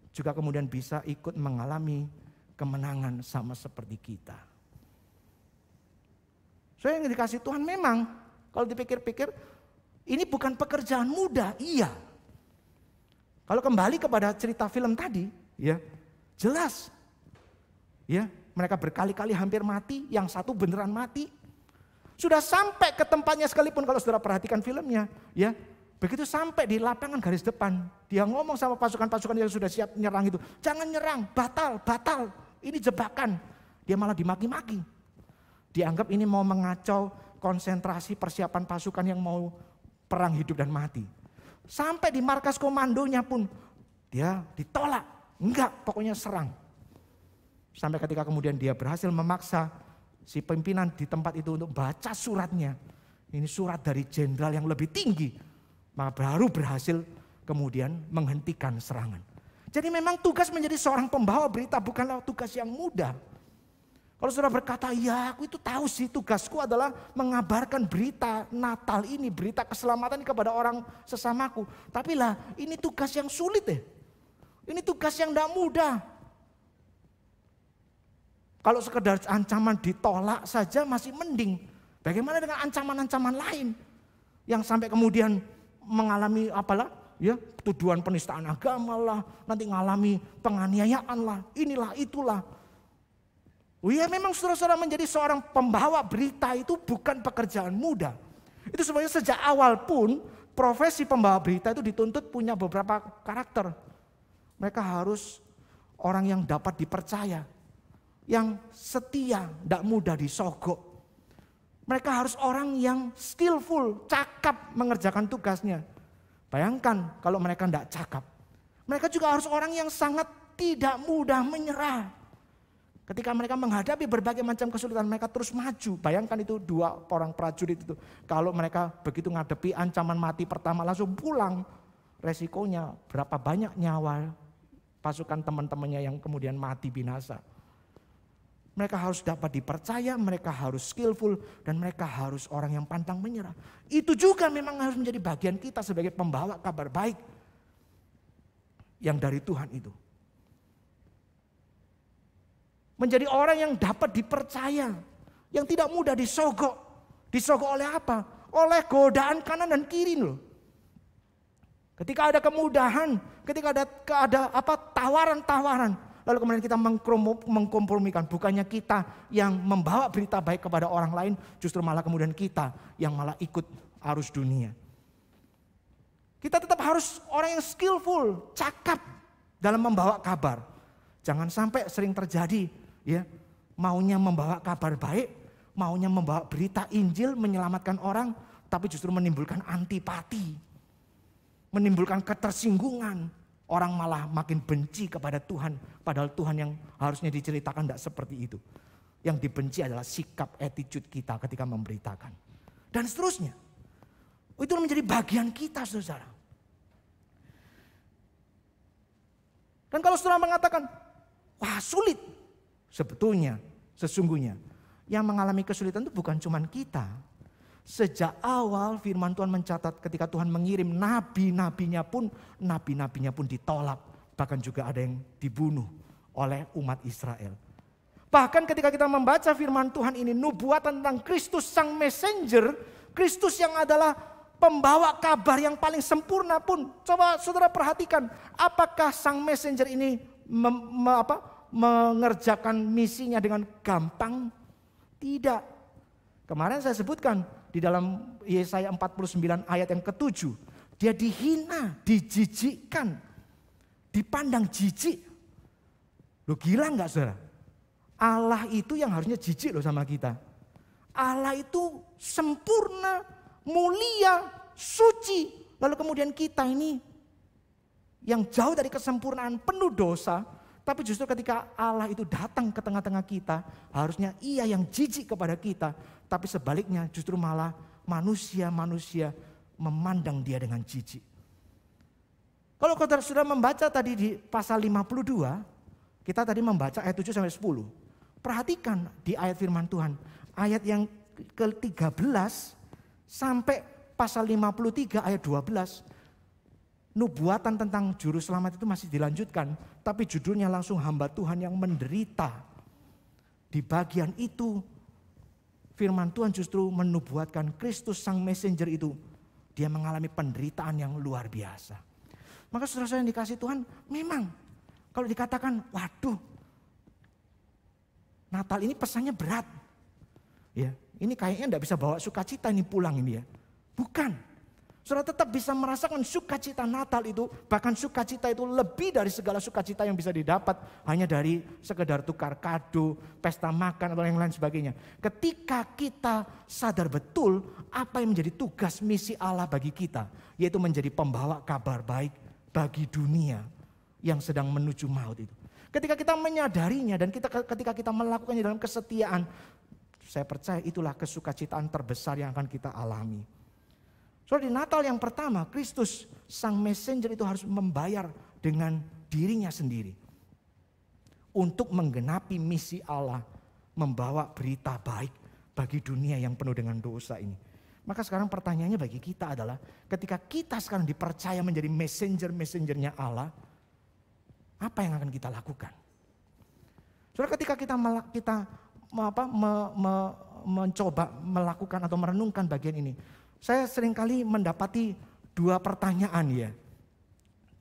juga kemudian bisa ikut mengalami kemenangan sama seperti kita. Saya yang dikasih Tuhan memang, kalau dipikir-pikir, ini bukan pekerjaan mudah, iya. Kalau kembali kepada cerita film tadi, ya jelas, ya. Mereka berkali-kali hampir mati, yang satu beneran mati. Sudah sampai ke tempatnya sekalipun kalau saudara perhatikan filmnya, ya. Begitu sampai di lapangan garis depan, dia ngomong sama pasukan-pasukan yang sudah siap nyerang itu, jangan nyerang, batal, ini jebakan. Dia malah dimaki-maki. Dianggap ini mau mengacau konsentrasi persiapan pasukan yang mau perang hidup dan mati. Sampai di markas komandonya pun dia ditolak, enggak, pokoknya serang. Sampai ketika kemudian dia berhasil memaksa si pimpinan di tempat itu untuk baca suratnya. Ini surat dari jenderal yang lebih tinggi. Maka baru berhasil kemudian menghentikan serangan. Jadi memang tugas menjadi seorang pembawa berita bukanlah tugas yang mudah. Kalau saudara berkata, ya aku itu tahu sih tugasku adalah mengabarkan berita Natal ini, berita keselamatan kepada orang sesamaku. Tapi lah ini tugas yang sulit ya. Ini tugas yang tidak mudah. Kalau sekedar ancaman ditolak saja masih mending. Bagaimana dengan ancaman-ancaman lain yang sampai kemudian mengalami tuduhan penistaan agama lah, nanti mengalami penganiayaan lah, inilah itulah. Oh iya, memang saudara-saudara, menjadi seorang pembawa berita itu bukan pekerjaan mudah. Itu sebenarnya sejak awal pun profesi pembawa berita itu dituntut punya beberapa karakter. Mereka harus orang yang dapat dipercaya, yang setia, tidak mudah disogok. Mereka harus orang yang skillful, cakap mengerjakan tugasnya. Bayangkan kalau mereka tidak cakap. Mereka juga harus orang yang sangat tidak mudah menyerah. Ketika mereka menghadapi berbagai macam kesulitan, mereka terus maju. Bayangkan itu 2 orang prajurit itu. Kalau mereka begitu menghadapi ancaman mati pertama langsung pulang. Resikonya berapa banyak nyawa pasukan teman-temannya yang kemudian mati binasa. Mereka harus dapat dipercaya, mereka harus skillful, dan mereka harus orang yang pantang menyerah. Itu juga memang harus menjadi bagian kita sebagai pembawa kabar baik yang dari Tuhan itu. Menjadi orang yang dapat dipercaya, yang tidak mudah disogok. Disogok oleh apa? Oleh godaan kanan dan kiri loh. Ketika ada kemudahan, ketika ada tawaran-tawaran, lalu kemudian kita mengkompromikan. Bukannya kita yang membawa berita baik kepada orang lain, justru malah kemudian kita yang malah ikut arus dunia. Kita tetap harus orang yang skillful, cakap dalam membawa kabar. Jangan sampai sering terjadi ya, maunya membawa kabar baik, maunya membawa berita Injil, menyelamatkan orang, tapi justru menimbulkan antipati, menimbulkan ketersinggungan. Orang malah makin benci kepada Tuhan, padahal Tuhan yang harusnya diceritakan tidak seperti itu. Yang dibenci adalah sikap, attitude kita ketika memberitakan. Dan seterusnya. Itu menjadi bagian kita, saudara. Dan kalau saudara mengatakan, wah sulit. Sebetulnya, sesungguhnya, yang mengalami kesulitan itu bukan cuma kita. Sejak awal firman Tuhan mencatat ketika Tuhan mengirim nabi-nabinya pun ditolak. Bahkan juga ada yang dibunuh oleh umat Israel. Bahkan ketika kita membaca firman Tuhan ini, nubuatan tentang Kristus sang messenger, Kristus yang adalah pembawa kabar yang paling sempurna pun. Coba saudara perhatikan, apakah sang messenger ini mengerjakan misinya dengan gampang? Tidak. Kemarin saya sebutkan di dalam Yesaya 49 ayat yang ke-7. Dia dihina, dijijikkan, dipandang jijik. Loh gila enggak saudara? Allah itu yang harusnya jijik loh sama kita. Allah itu sempurna, mulia, suci. Lalu kemudian kita ini yang jauh dari kesempurnaan, penuh dosa. Tapi justru ketika Allah itu datang ke tengah-tengah kita, harusnya ia yang jijik kepada kita. Tapi sebaliknya justru malah manusia-manusia memandang dia dengan jijik. Kalau saudara sudah membaca tadi di pasal 52, kita tadi membaca ayat 7 sampai 10. Perhatikan di ayat firman Tuhan, ayat yang ke-13 sampai pasal 53 ayat 12. Nubuatan tentang juru selamat itu masih dilanjutkan, tapi judulnya langsung hamba Tuhan yang menderita. Di bagian itu firman Tuhan justru menubuatkan Kristus sang messenger itu, dia mengalami penderitaan yang luar biasa. Maka saudara-saudara yang dikasih Tuhan, memang kalau dikatakan, waduh, Natal ini pesannya berat. Ya, ini kayaknya enggak bisa bawa sukacita ini pulang ini ya. Bukan. Saudara tetap bisa merasakan sukacita Natal itu, bahkan sukacita itu lebih dari segala sukacita yang bisa didapat hanya dari sekedar tukar kado, pesta makan atau yang lain sebagainya. Ketika kita sadar betul apa yang menjadi tugas misi Allah bagi kita, yaitu menjadi pembawa kabar baik bagi dunia yang sedang menuju maut itu. Ketika kita menyadarinya dan ketika kita melakukannya dalam kesetiaan, saya percaya itulah kesukacitaan terbesar yang akan kita alami. Soalnya di Natal yang pertama, Kristus sang messenger itu harus membayar dengan dirinya sendiri. Untuk menggenapi misi Allah, membawa berita baik bagi dunia yang penuh dengan dosa ini. Maka sekarang pertanyaannya bagi kita adalah, ketika kita sekarang dipercaya menjadi messenger-messengernya Allah, apa yang akan kita lakukan? Soalnya ketika kita mencoba melakukan atau merenungkan bagian ini, saya seringkali mendapati 2 pertanyaan ya.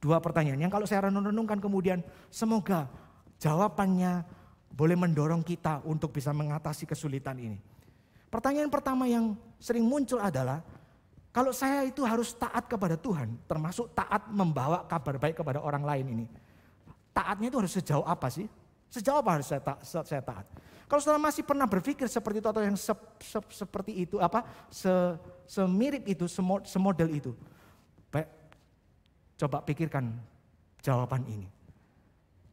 2 pertanyaan yang kalau saya renung-renungkan kemudian semoga jawabannya boleh mendorong kita untuk bisa mengatasi kesulitan ini. Pertanyaan pertama yang sering muncul adalah, kalau saya itu harus taat kepada Tuhan, termasuk taat membawa kabar baik kepada orang lain ini. Taatnya itu harus sejauh apa sih? Sejauh apa harus saya taat? Kalau saudara masih pernah berpikir seperti itu atau yang seperti itu, semirip itu, semodel itu, baik, coba pikirkan jawaban ini.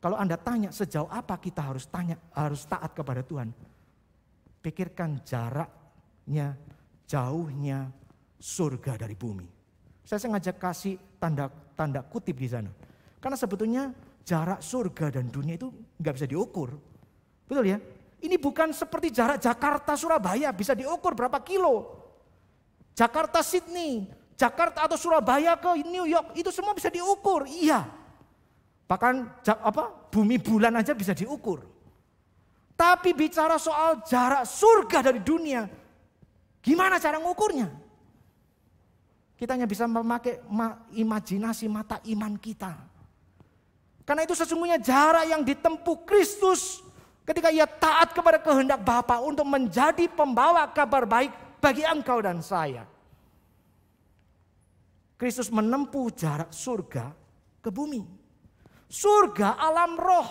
Kalau Anda tanya sejauh apa kita harus taat kepada Tuhan. Pikirkan jaraknya, jauhnya surga dari bumi. Saya sengaja kasih tanda kutip di sana. Karena sebetulnya jarak surga dan dunia itu nggak bisa diukur. Betul ya? Ini bukan seperti jarak Jakarta Surabaya bisa diukur berapa kilo. Jakarta Sydney, Jakarta atau Surabaya ke New York itu semua bisa diukur. Iya. Bahkan bumi bulan aja bisa diukur. Tapi bicara soal jarak surga dari dunia, gimana cara mengukurnya? Kita hanya bisa memakai imajinasi mata iman kita. Karena itu sesungguhnya jarak yang ditempuh Kristus ketika ia taat kepada kehendak Bapa untuk menjadi pembawa kabar baik bagi engkau dan saya. Kristus menempuh jarak surga ke bumi. Surga alam roh.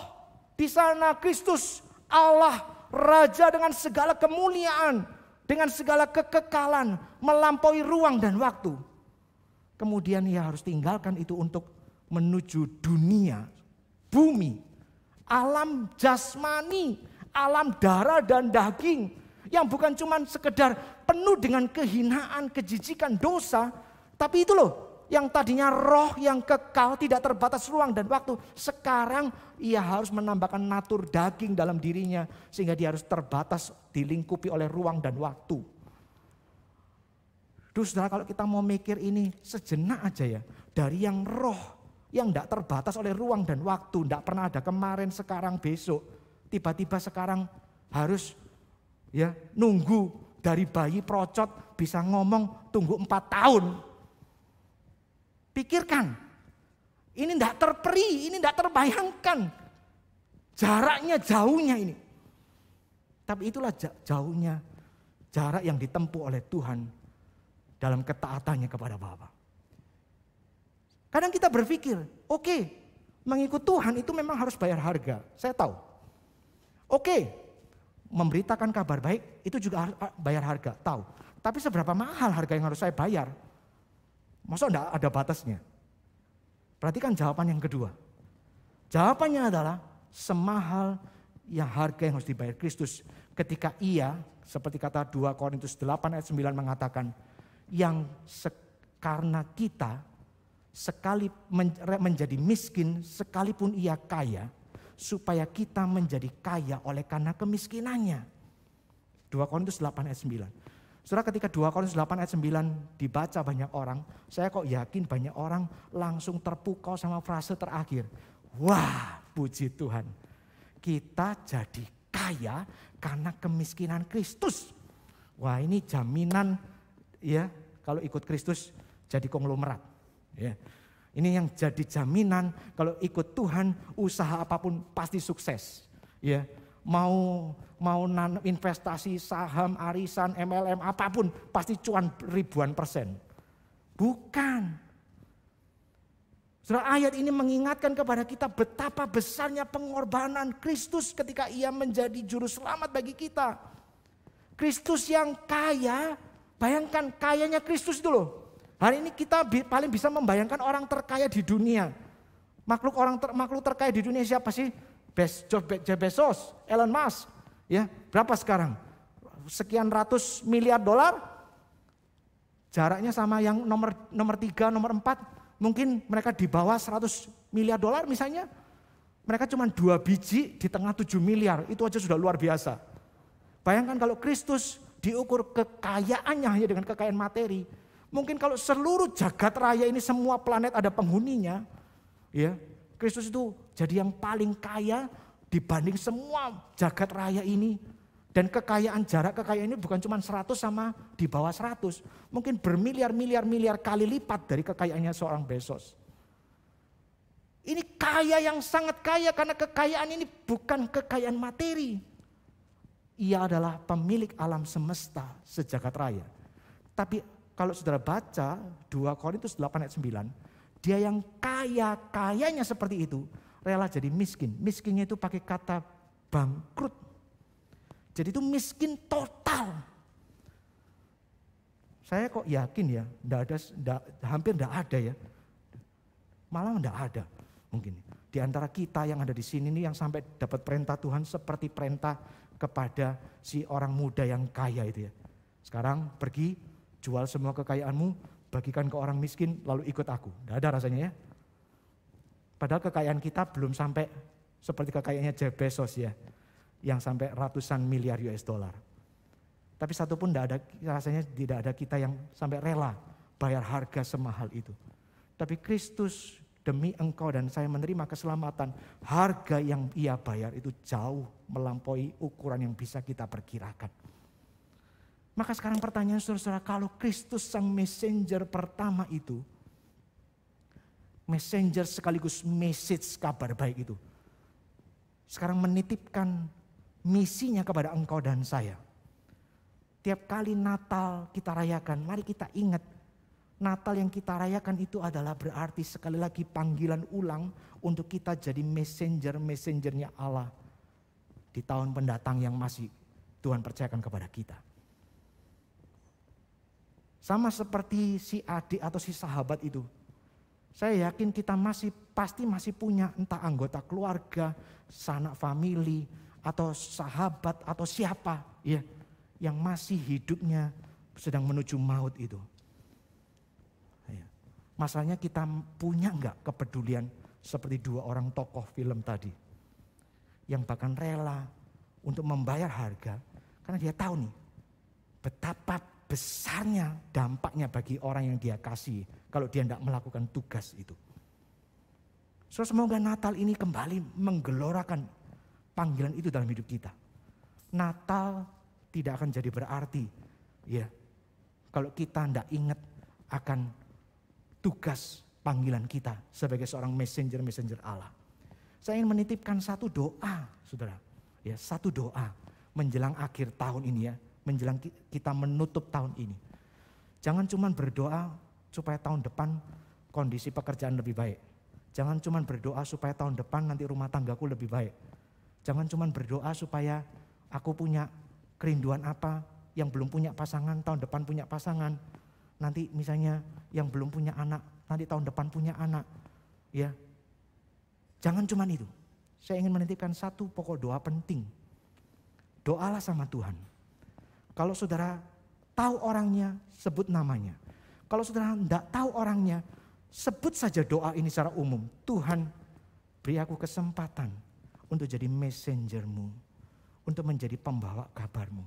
Di sana Kristus Allah Raja dengan segala kemuliaan, dengan segala kekekalan, melampaui ruang dan waktu. Kemudian ia harus tinggalkan itu untuk menuju dunia, bumi, alam jasmani, alam darah dan daging. Yang bukan cuma sekedar penuh dengan kehinaan, kejijikan, dosa. Tapi itu loh, yang tadinya roh yang kekal tidak terbatas ruang dan waktu. Sekarang ia harus menambahkan natur daging dalam dirinya. Sehingga dia harus terbatas dilingkupi oleh ruang dan waktu. Terus saudara, kalau kita mau mikir ini sejenak aja ya. Dari yang roh yang tidak terbatas oleh ruang dan waktu. Tidak pernah ada kemarin, sekarang, besok. Tiba-tiba sekarang harus ya nunggu dari bayi procot bisa ngomong tunggu 4 tahun. Pikirkan, ini tidak terperi, ini tidak terbayangkan. Jaraknya, jauhnya ini. Tapi itulah jauhnya jarak yang ditempuh oleh Tuhan dalam ketaatannya kepada Bapa. Kadang kita berpikir, oke, mengikut Tuhan itu memang harus bayar harga. Saya tahu. Oke, memberitakan kabar baik itu juga harus bayar harga, tahu. Tapi seberapa mahal harga yang harus saya bayar? Masa enggak ada batasnya? Perhatikan jawaban yang kedua. Jawabannya adalah semahal yang harga yang harus dibayar Kristus. Ketika ia, seperti kata 2 Korintus 8 ayat 9 mengatakan, yang karena kita sekali menjadi miskin sekalipun ia kaya, supaya kita menjadi kaya oleh karena kemiskinannya. 2 Korintus 8 ayat 9. Saudara, ketika 2 Korintus 8 ayat 9 dibaca banyak orang, saya kok yakin banyak orang langsung terpukau sama frase terakhir. Wah, puji Tuhan. Kita jadi kaya karena kemiskinan Kristus. Wah, ini jaminan ya, kalau ikut Kristus jadi konglomerat. Ya. Ini yang jadi jaminan kalau ikut Tuhan, usaha apapun pasti sukses. Ya. Mau investasi saham, arisan, MLM, apapun pasti cuan ribuan %. Bukan. Saudara, ayat ini mengingatkan kepada kita betapa besarnya pengorbanan Kristus ketika ia menjadi juru selamat bagi kita. Kristus yang kaya, bayangkan kayanya Kristus itu loh. Hari ini kita paling bisa membayangkan orang terkaya di dunia. Makhluk terkaya di dunia siapa sih? Jeff Bezos, Elon Musk, ya berapa sekarang? Sekian ratus miliar dolar, jaraknya sama yang nomor 3, nomor 4, mungkin mereka di bawah 100 miliar dolar misalnya. Mereka cuma 2 biji di tengah 7 miliar, itu aja sudah luar biasa. Bayangkan kalau Kristus diukur kekayaannya hanya dengan kekayaan materi. Mungkin kalau seluruh jagat raya ini semua planet ada penghuninya, ya. Kristus itu jadi yang paling kaya dibanding semua jagat raya ini. Dan jarak kekayaan ini bukan cuma 100 sama di bawah 100. Mungkin bermiliar-miliar kali lipat dari kekayaannya seorang Bezos. Ini kaya yang sangat kaya karena kekayaan ini bukan kekayaan materi. Ia adalah pemilik alam semesta sejagat raya. Tapi kalau saudara baca 2 Korintus 8 ayat 9. Dia yang kayanya seperti itu, rela jadi miskin. Miskinnya itu pakai kata bangkrut. Jadi itu miskin total. Saya kok yakin ya, hampir tidak ada ya. Malah tidak ada mungkin. Di di antara kita yang ada di sini nih yang sampai dapat perintah Tuhan seperti perintah kepada si orang muda yang kaya itu ya. Sekarang pergi, jual semua kekayaanmu, bagikan ke orang miskin, lalu ikut aku. Tidak ada rasanya ya. Padahal kekayaan kita belum sampai seperti kekayaannya Jeff Bezos ya, yang sampai ratusan miliar US dollar. Tapi satu pun tidak ada, rasanya tidak ada kita yang sampai rela bayar harga semahal itu. Tapi Kristus demi engkau dan saya menerima keselamatan, harga yang ia bayar itu jauh melampaui ukuran yang bisa kita perkirakan. Maka sekarang pertanyaan saudara-saudara, kalau Kristus sang messenger pertama itu, messenger sekaligus message kabar baik itu, sekarang menitipkan misinya kepada engkau dan saya. Tiap kali Natal kita rayakan, mari kita ingat, Natal yang kita rayakan itu adalah berarti sekali lagi panggilan ulang untuk kita jadi messenger-messengernya Allah di tahun pendatang yang masih Tuhan percayakan kepada kita. Sama seperti si adik atau si sahabat itu. Saya yakin kita pasti masih punya entah anggota keluarga, sanak famili, atau sahabat atau siapa ya yang masih hidupnya sedang menuju maut itu. Masalahnya kita punya enggak kepedulian seperti dua orang tokoh film tadi. Yang bahkan rela untuk membayar harga karena dia tahu nih betapa besarnya dampaknya bagi orang yang dia kasih kalau dia tidak melakukan tugas itu. So, semoga Natal ini kembali menggelorakan panggilan itu dalam hidup kita. Natal tidak akan jadi berarti ya kalau kita tidak ingat akan tugas panggilan kita sebagai seorang messenger Allah. Saya ingin menitipkan satu doa, saudara. Ya, satu doa menjelang akhir tahun ini ya, menjelang kita menutup tahun ini. Jangan cuma berdoa supaya tahun depan kondisi pekerjaan lebih baik. Jangan cuma berdoa supaya tahun depan nanti rumah tanggaku lebih baik. Jangan cuma berdoa supaya aku punya kerinduan apa yang belum punya pasangan, tahun depan punya pasangan. Nanti misalnya yang belum punya anak, nanti tahun depan punya anak. Ya, jangan cuma itu. Saya ingin menitipkan satu pokok doa penting. Doalah sama Tuhan. Kalau saudara tahu orangnya, sebut namanya. Kalau saudara tidak tahu orangnya, sebut saja doa ini secara umum. Tuhan, beri aku kesempatan untuk jadi messengermu, untuk menjadi pembawa kabarmu.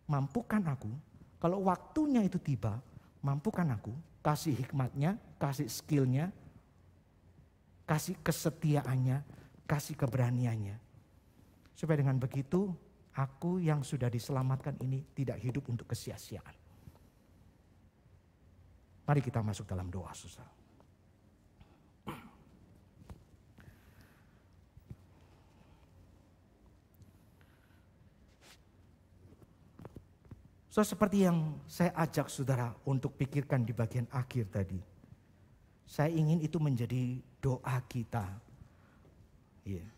Mampukan aku, kalau waktunya itu tiba, mampukan aku, kasih hikmatnya, kasih skillnya, kasih kesetiaannya, kasih keberaniannya. Supaya dengan begitu, aku yang sudah diselamatkan ini tidak hidup untuk kesia-siaan. Mari kita masuk dalam doa, saudara. So, seperti yang saya ajak saudara untuk pikirkan di bagian akhir tadi. Saya ingin itu menjadi doa kita. Yeah.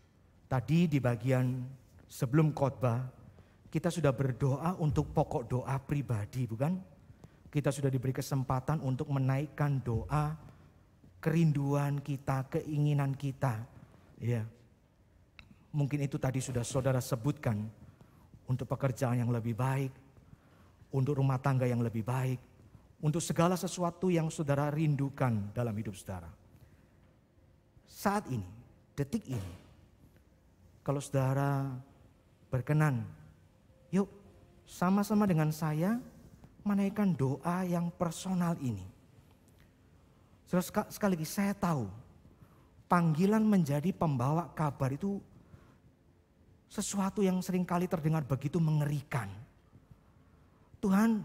Tadi di bagian sebelum khotbah, kita sudah berdoa untuk pokok doa pribadi, bukan? Kita sudah diberi kesempatan untuk menaikkan doa, kerinduan kita, keinginan kita. Yeah. Mungkin itu tadi sudah saudara sebutkan untuk pekerjaan yang lebih baik, untuk rumah tangga yang lebih baik, untuk segala sesuatu yang saudara rindukan dalam hidup saudara. Saat ini, detik ini, kalau saudara berkenan, yuk sama-sama dengan saya menaikkan doa yang personal ini. Sekali lagi saya tahu, panggilan menjadi pembawa kabar itu sesuatu yang seringkali terdengar begitu mengerikan. Tuhan,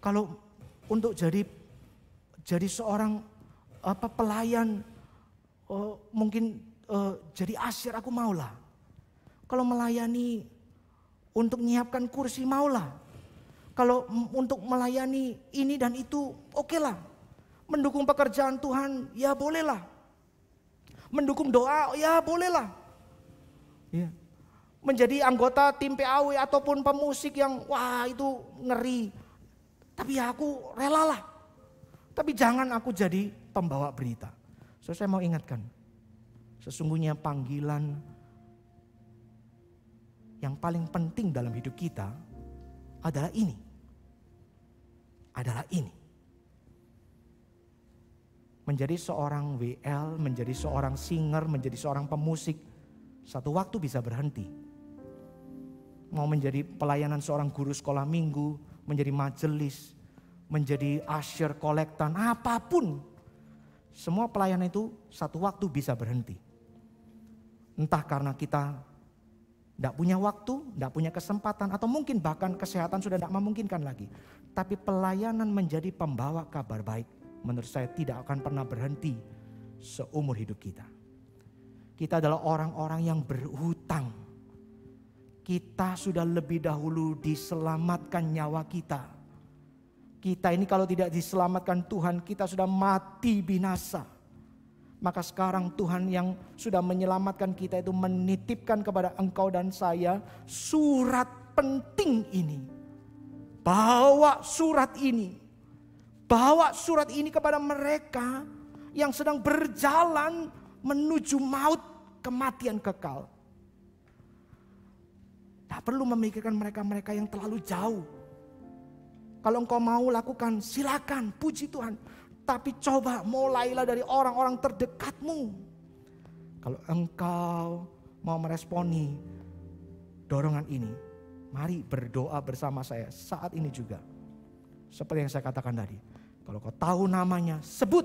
kalau untuk jadi seorang pelayan, mungkin jadi asyir aku maulah. Kalau melayani untuk menyiapkan kursi maulah. Kalau untuk melayani ini dan itu okelah. Mendukung pekerjaan Tuhan ya bolehlah. Mendukung doa ya bolehlah. Ya. Menjadi anggota tim PAW ataupun pemusik yang wah itu ngeri. Tapi ya aku relalah. Tapi jangan aku jadi pembawa berita. So, saya mau ingatkan, Sesungguhnya panggilan yang paling penting dalam hidup kita adalah ini. Adalah ini. Menjadi seorang WL, menjadi seorang singer, menjadi seorang pemusik, satu waktu bisa berhenti. Mau menjadi pelayanan seorang guru sekolah minggu, menjadi majelis, menjadi usher, kolektan, apapun. Semua pelayanan itu satu waktu bisa berhenti. Entah karena kita tidak punya waktu, tidak punya kesempatan, atau mungkin bahkan kesehatan sudah tidak memungkinkan lagi. Tapi pelayanan menjadi pembawa kabar baik, menurut saya tidak akan pernah berhenti seumur hidup kita. Kita adalah orang-orang yang berhutang. Kita sudah lebih dahulu diselamatkan nyawa kita. Kita ini kalau tidak diselamatkan Tuhan, kita sudah mati binasa. Maka sekarang Tuhan yang sudah menyelamatkan kita itu menitipkan kepada engkau dan saya surat penting ini. Bawa surat ini. Bawa surat ini kepada mereka yang sedang berjalan menuju maut, kematian kekal. Tak perlu memikirkan mereka-mereka yang terlalu jauh. Kalau engkau mau lakukan, silakan, puji Tuhan. Tapi coba mulailah dari orang-orang terdekatmu. Kalau engkau mau meresponi dorongan ini, mari berdoa bersama saya saat ini juga. Seperti yang saya katakan tadi. Kalau kau tahu namanya, sebut.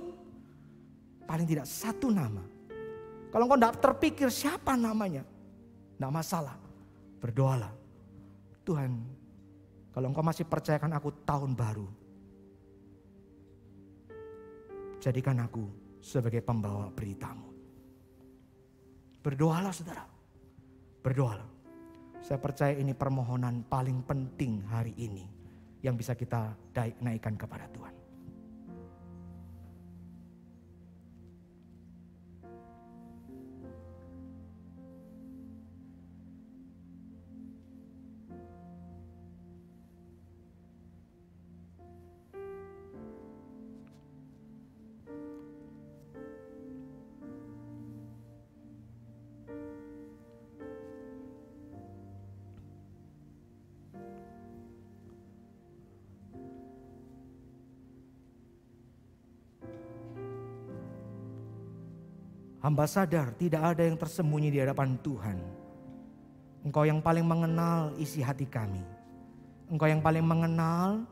Paling tidak satu nama. Kalau engkau tidak terpikir siapa namanya, tidak masalah. Berdoalah. Tuhan, kalau engkau masih percayakan aku tahun baru, jadikan aku sebagai pembawa beritamu. Berdoalah saudara. Berdoalah. Saya percaya ini permohonan paling penting hari ini yang bisa kita naikkan kepada Tuhan. Hamba sadar tidak ada yang tersembunyi di hadapan Tuhan. Engkau yang paling mengenal isi hati kami. Engkau yang paling mengenal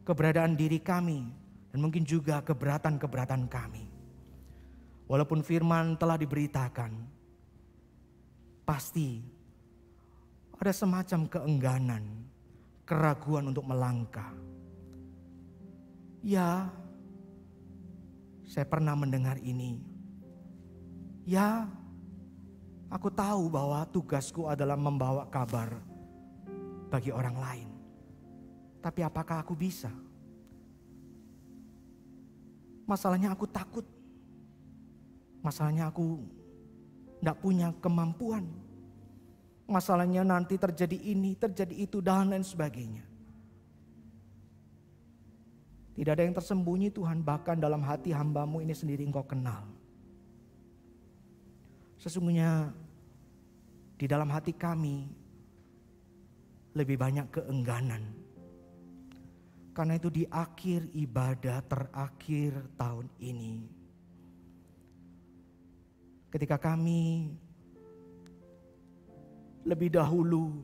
keberadaan diri kami. Dan mungkin juga keberatan-keberatan kami. Walaupun firman telah diberitakan, pasti ada semacam keengganan, keraguan untuk melangkah. Ya, saya pernah mendengar ini. Ya, aku tahu bahwa tugasku adalah membawa kabar bagi orang lain. Tapi apakah aku bisa? Masalahnya aku takut. Masalahnya aku tidak punya kemampuan. Masalahnya nanti terjadi ini, terjadi itu, dan lain sebagainya. Tidak ada yang tersembunyi Tuhan, bahkan dalam hati hamba-Mu ini sendiri Engkau kenal. Sesungguhnya di dalam hati kami lebih banyak keengganan. Karena itu di akhir ibadah terakhir tahun ini, ketika kami lebih dahulu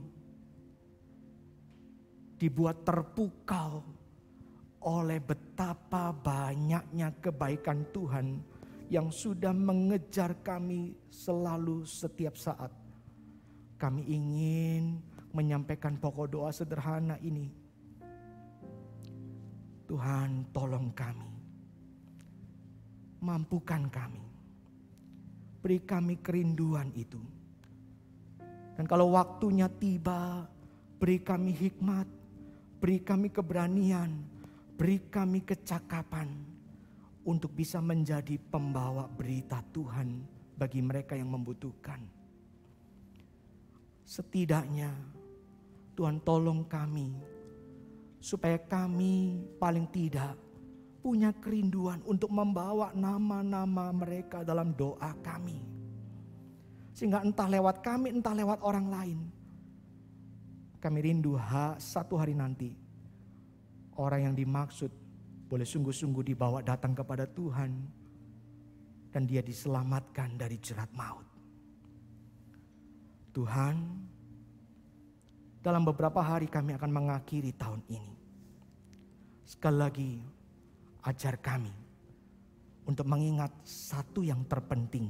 dibuat terpukau oleh betapa banyaknya kebaikan Tuhan yang sudah mengejar kami selalu setiap saat. Kami ingin menyampaikan pokok doa sederhana ini. Tuhan, tolong kami. Mampukan kami. Beri kami kerinduan itu. Dan kalau waktunya tiba, beri kami hikmat, beri kami keberanian, beri kami kecakapan untuk bisa menjadi pembawa berita Tuhan bagi mereka yang membutuhkan. Setidaknya Tuhan tolong kami supaya kami paling tidak punya kerinduan untuk membawa nama-nama mereka dalam doa kami. Sehingga entah lewat kami, entah lewat orang lain. Kami rindu satu hari nanti orang yang dimaksud boleh sungguh-sungguh dibawa datang kepada Tuhan. Dan dia diselamatkan dari jerat maut. Tuhan, dalam beberapa hari kami akan mengakhiri tahun ini. Sekali lagi, ajar kami untuk mengingat satu yang terpenting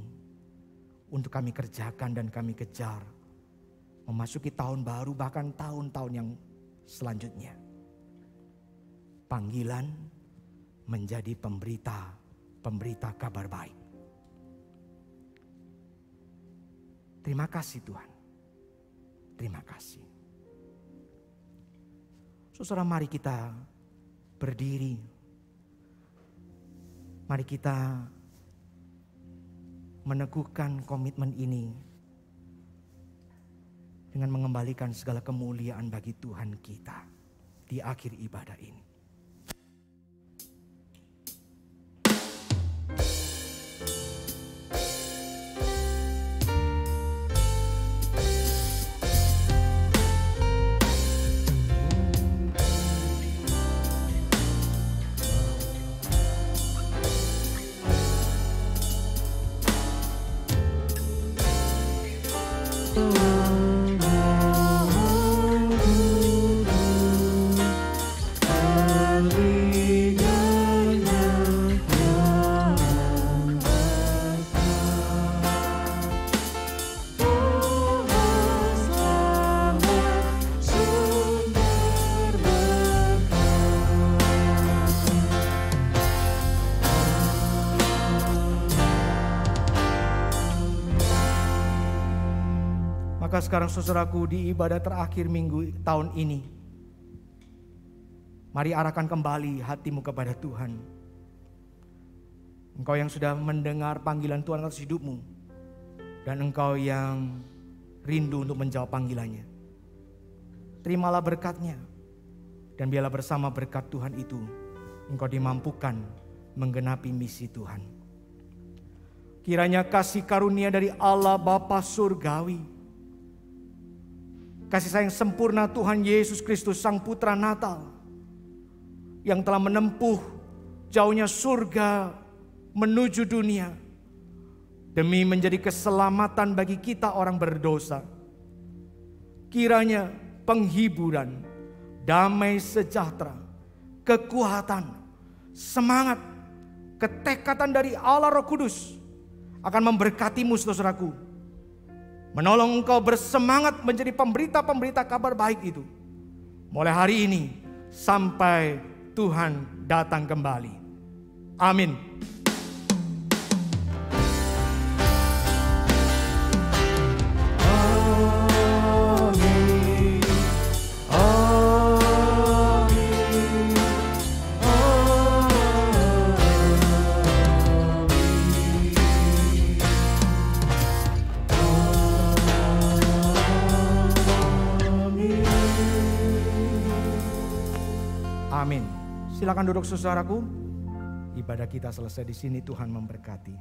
untuk kami kerjakan dan kami kejar. Memasuki tahun baru bahkan tahun-tahun yang selanjutnya. Panggilan menjadi pemberita kabar baik. Terima kasih Tuhan. Terima kasih. Saudara, mari kita berdiri. Mari kita meneguhkan komitmen ini dengan mengembalikan segala kemuliaan bagi Tuhan kita di akhir ibadah ini. Maka sekarang saudaraku, di ibadah terakhir minggu tahun ini, mari arahkan kembali hatimu kepada Tuhan. Engkau yang sudah mendengar panggilan Tuhan atas hidupmu, dan engkau yang rindu untuk menjawab panggilannya. Terimalah berkatnya, dan biarlah bersama berkat Tuhan itu engkau dimampukan menggenapi misi Tuhan. Kiranya kasih karunia dari Allah Bapa Surgawi, kasih sayang sempurna Tuhan Yesus Kristus Sang Putra Natal, yang telah menempuh jauhnya surga menuju dunia demi menjadi keselamatan bagi kita orang berdosa. Kiranya penghiburan, damai sejahtera, kekuatan, semangat, ketekatan dari Allah Roh Kudus akan memberkatimu saudaraku. Menolong engkau bersemangat menjadi pemberita-pemberita kabar baik itu. Mulai hari ini sampai Tuhan datang kembali. Amin. Amin. Silakan duduk saudaraku. Ibadah kita selesai di sini. Tuhan memberkati.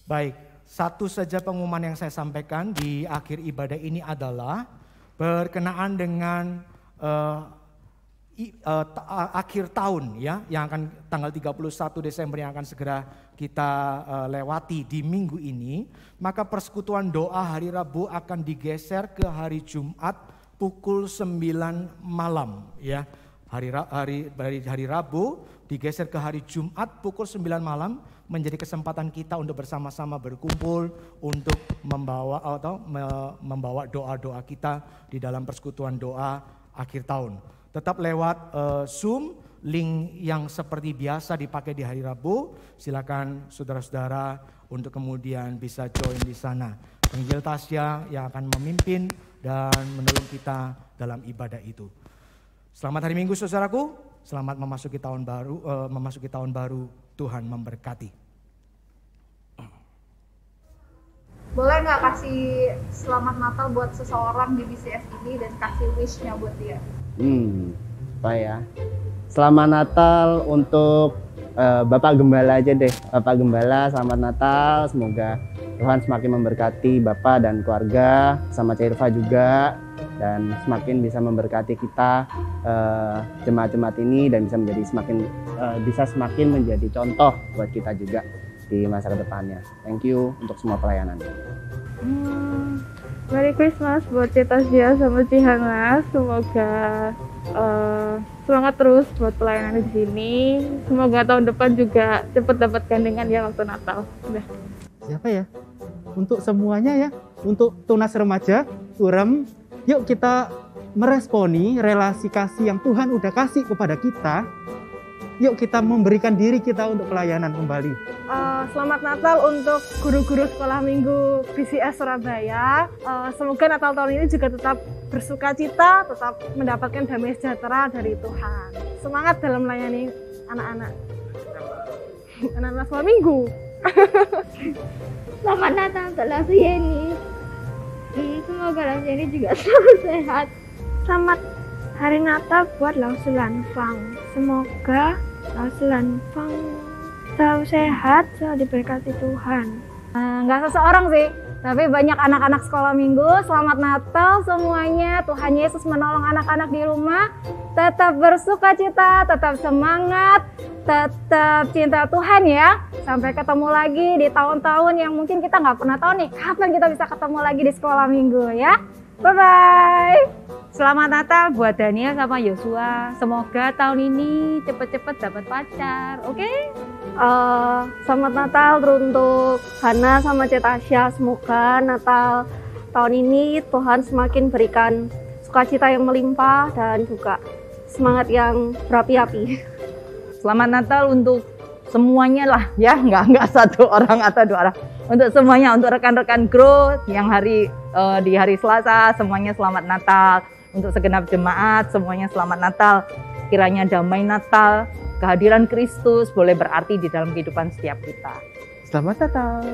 Baik, satu saja pengumuman yang saya sampaikan di akhir ibadah ini adalah berkenaan dengan akhir tahun ya, yang akan tanggal 31 Desember yang akan segera kita lewati di minggu ini. Maka persekutuan doa hari Rabu akan digeser ke hari Jumat pukul 9 malam ya. Hari Rabu digeser ke hari Jumat pukul 9 malam, menjadi kesempatan kita untuk bersama-sama berkumpul untuk membawa doa-doa kita di dalam persekutuan doa akhir tahun. Tetap lewat Zoom, link yang seperti biasa dipakai di hari Rabu. Silakan saudara-saudara untuk kemudian bisa join di sana. Penginjil Tasya yang akan memimpin dan menolong kita dalam ibadah itu. Selamat hari Minggu saudaraku. Selamat memasuki tahun baru. Tuhan memberkati. Boleh nggak kasih selamat Natal buat seseorang di BCS ini dan kasih wish-nya buat dia? Apa ya? Selamat Natal untuk Bapak Gembala aja deh. Bapak Gembala, selamat Natal. Semoga Tuhan semakin memberkati Bapak dan keluarga, sama Cairva juga, dan semakin bisa memberkati kita jemaat-jemaat ini dan bisa semakin menjadi contoh buat kita juga di masa kedepannya. Thank you untuk semua pelayanannya. Merry Christmas buat Cetasya sama Cihangas. Semoga semangat terus buat pelayanan di sini. Semoga tahun depan juga cepat dapat gandengan ya waktu Natal. Udah. Siapa ya? Untuk semuanya ya. Untuk Tunas Remaja, Urem, yuk kita meresponi relasi kasih yang Tuhan udah kasih kepada kita. Yuk kita memberikan diri kita untuk pelayanan kembali. Selamat Natal untuk guru-guru sekolah minggu BCS Surabaya. Semoga Natal tahun ini juga tetap bersuka cita, tetap mendapatkan damai sejahtera dari Tuhan. Semangat dalam melayani anak-anak sekolah minggu. Selamat Natal untuk Lasu Yeni. Semoga Lasu Yeni juga selalu sehat. Selamat Hari Natal buat Lasu Lanfang. Semoga Lasu Lanfang selalu sehat, selalu diberkati Tuhan. Nggak seseorang sih, tapi banyak anak-anak sekolah minggu. Selamat Natal semuanya. Tuhan Yesus menolong anak-anak di rumah. Tetap bersuka cita, tetap semangat, tetap cinta Tuhan ya. Sampai ketemu lagi di tahun-tahun yang mungkin kita nggak pernah tahu nih kapan kita bisa ketemu lagi di sekolah minggu ya. Bye-bye. Selamat Natal buat Daniel sama Yosua. Semoga tahun ini cepet-cepet dapat pacar, oke? Selamat Natal untuk Hana sama Cetasya. Semoga Natal tahun ini Tuhan semakin berikan sukacita yang melimpah dan juga semangat yang berapi-api. Selamat Natal untuk semuanya lah ya, nggak satu orang atau dua orang. Untuk semuanya, untuk rekan-rekan Grow yang di hari Selasa, semuanya selamat Natal. Untuk segenap jemaat, semuanya selamat Natal. Kiranya damai Natal, kehadiran Kristus boleh berarti di dalam kehidupan setiap kita. Selamat Natal.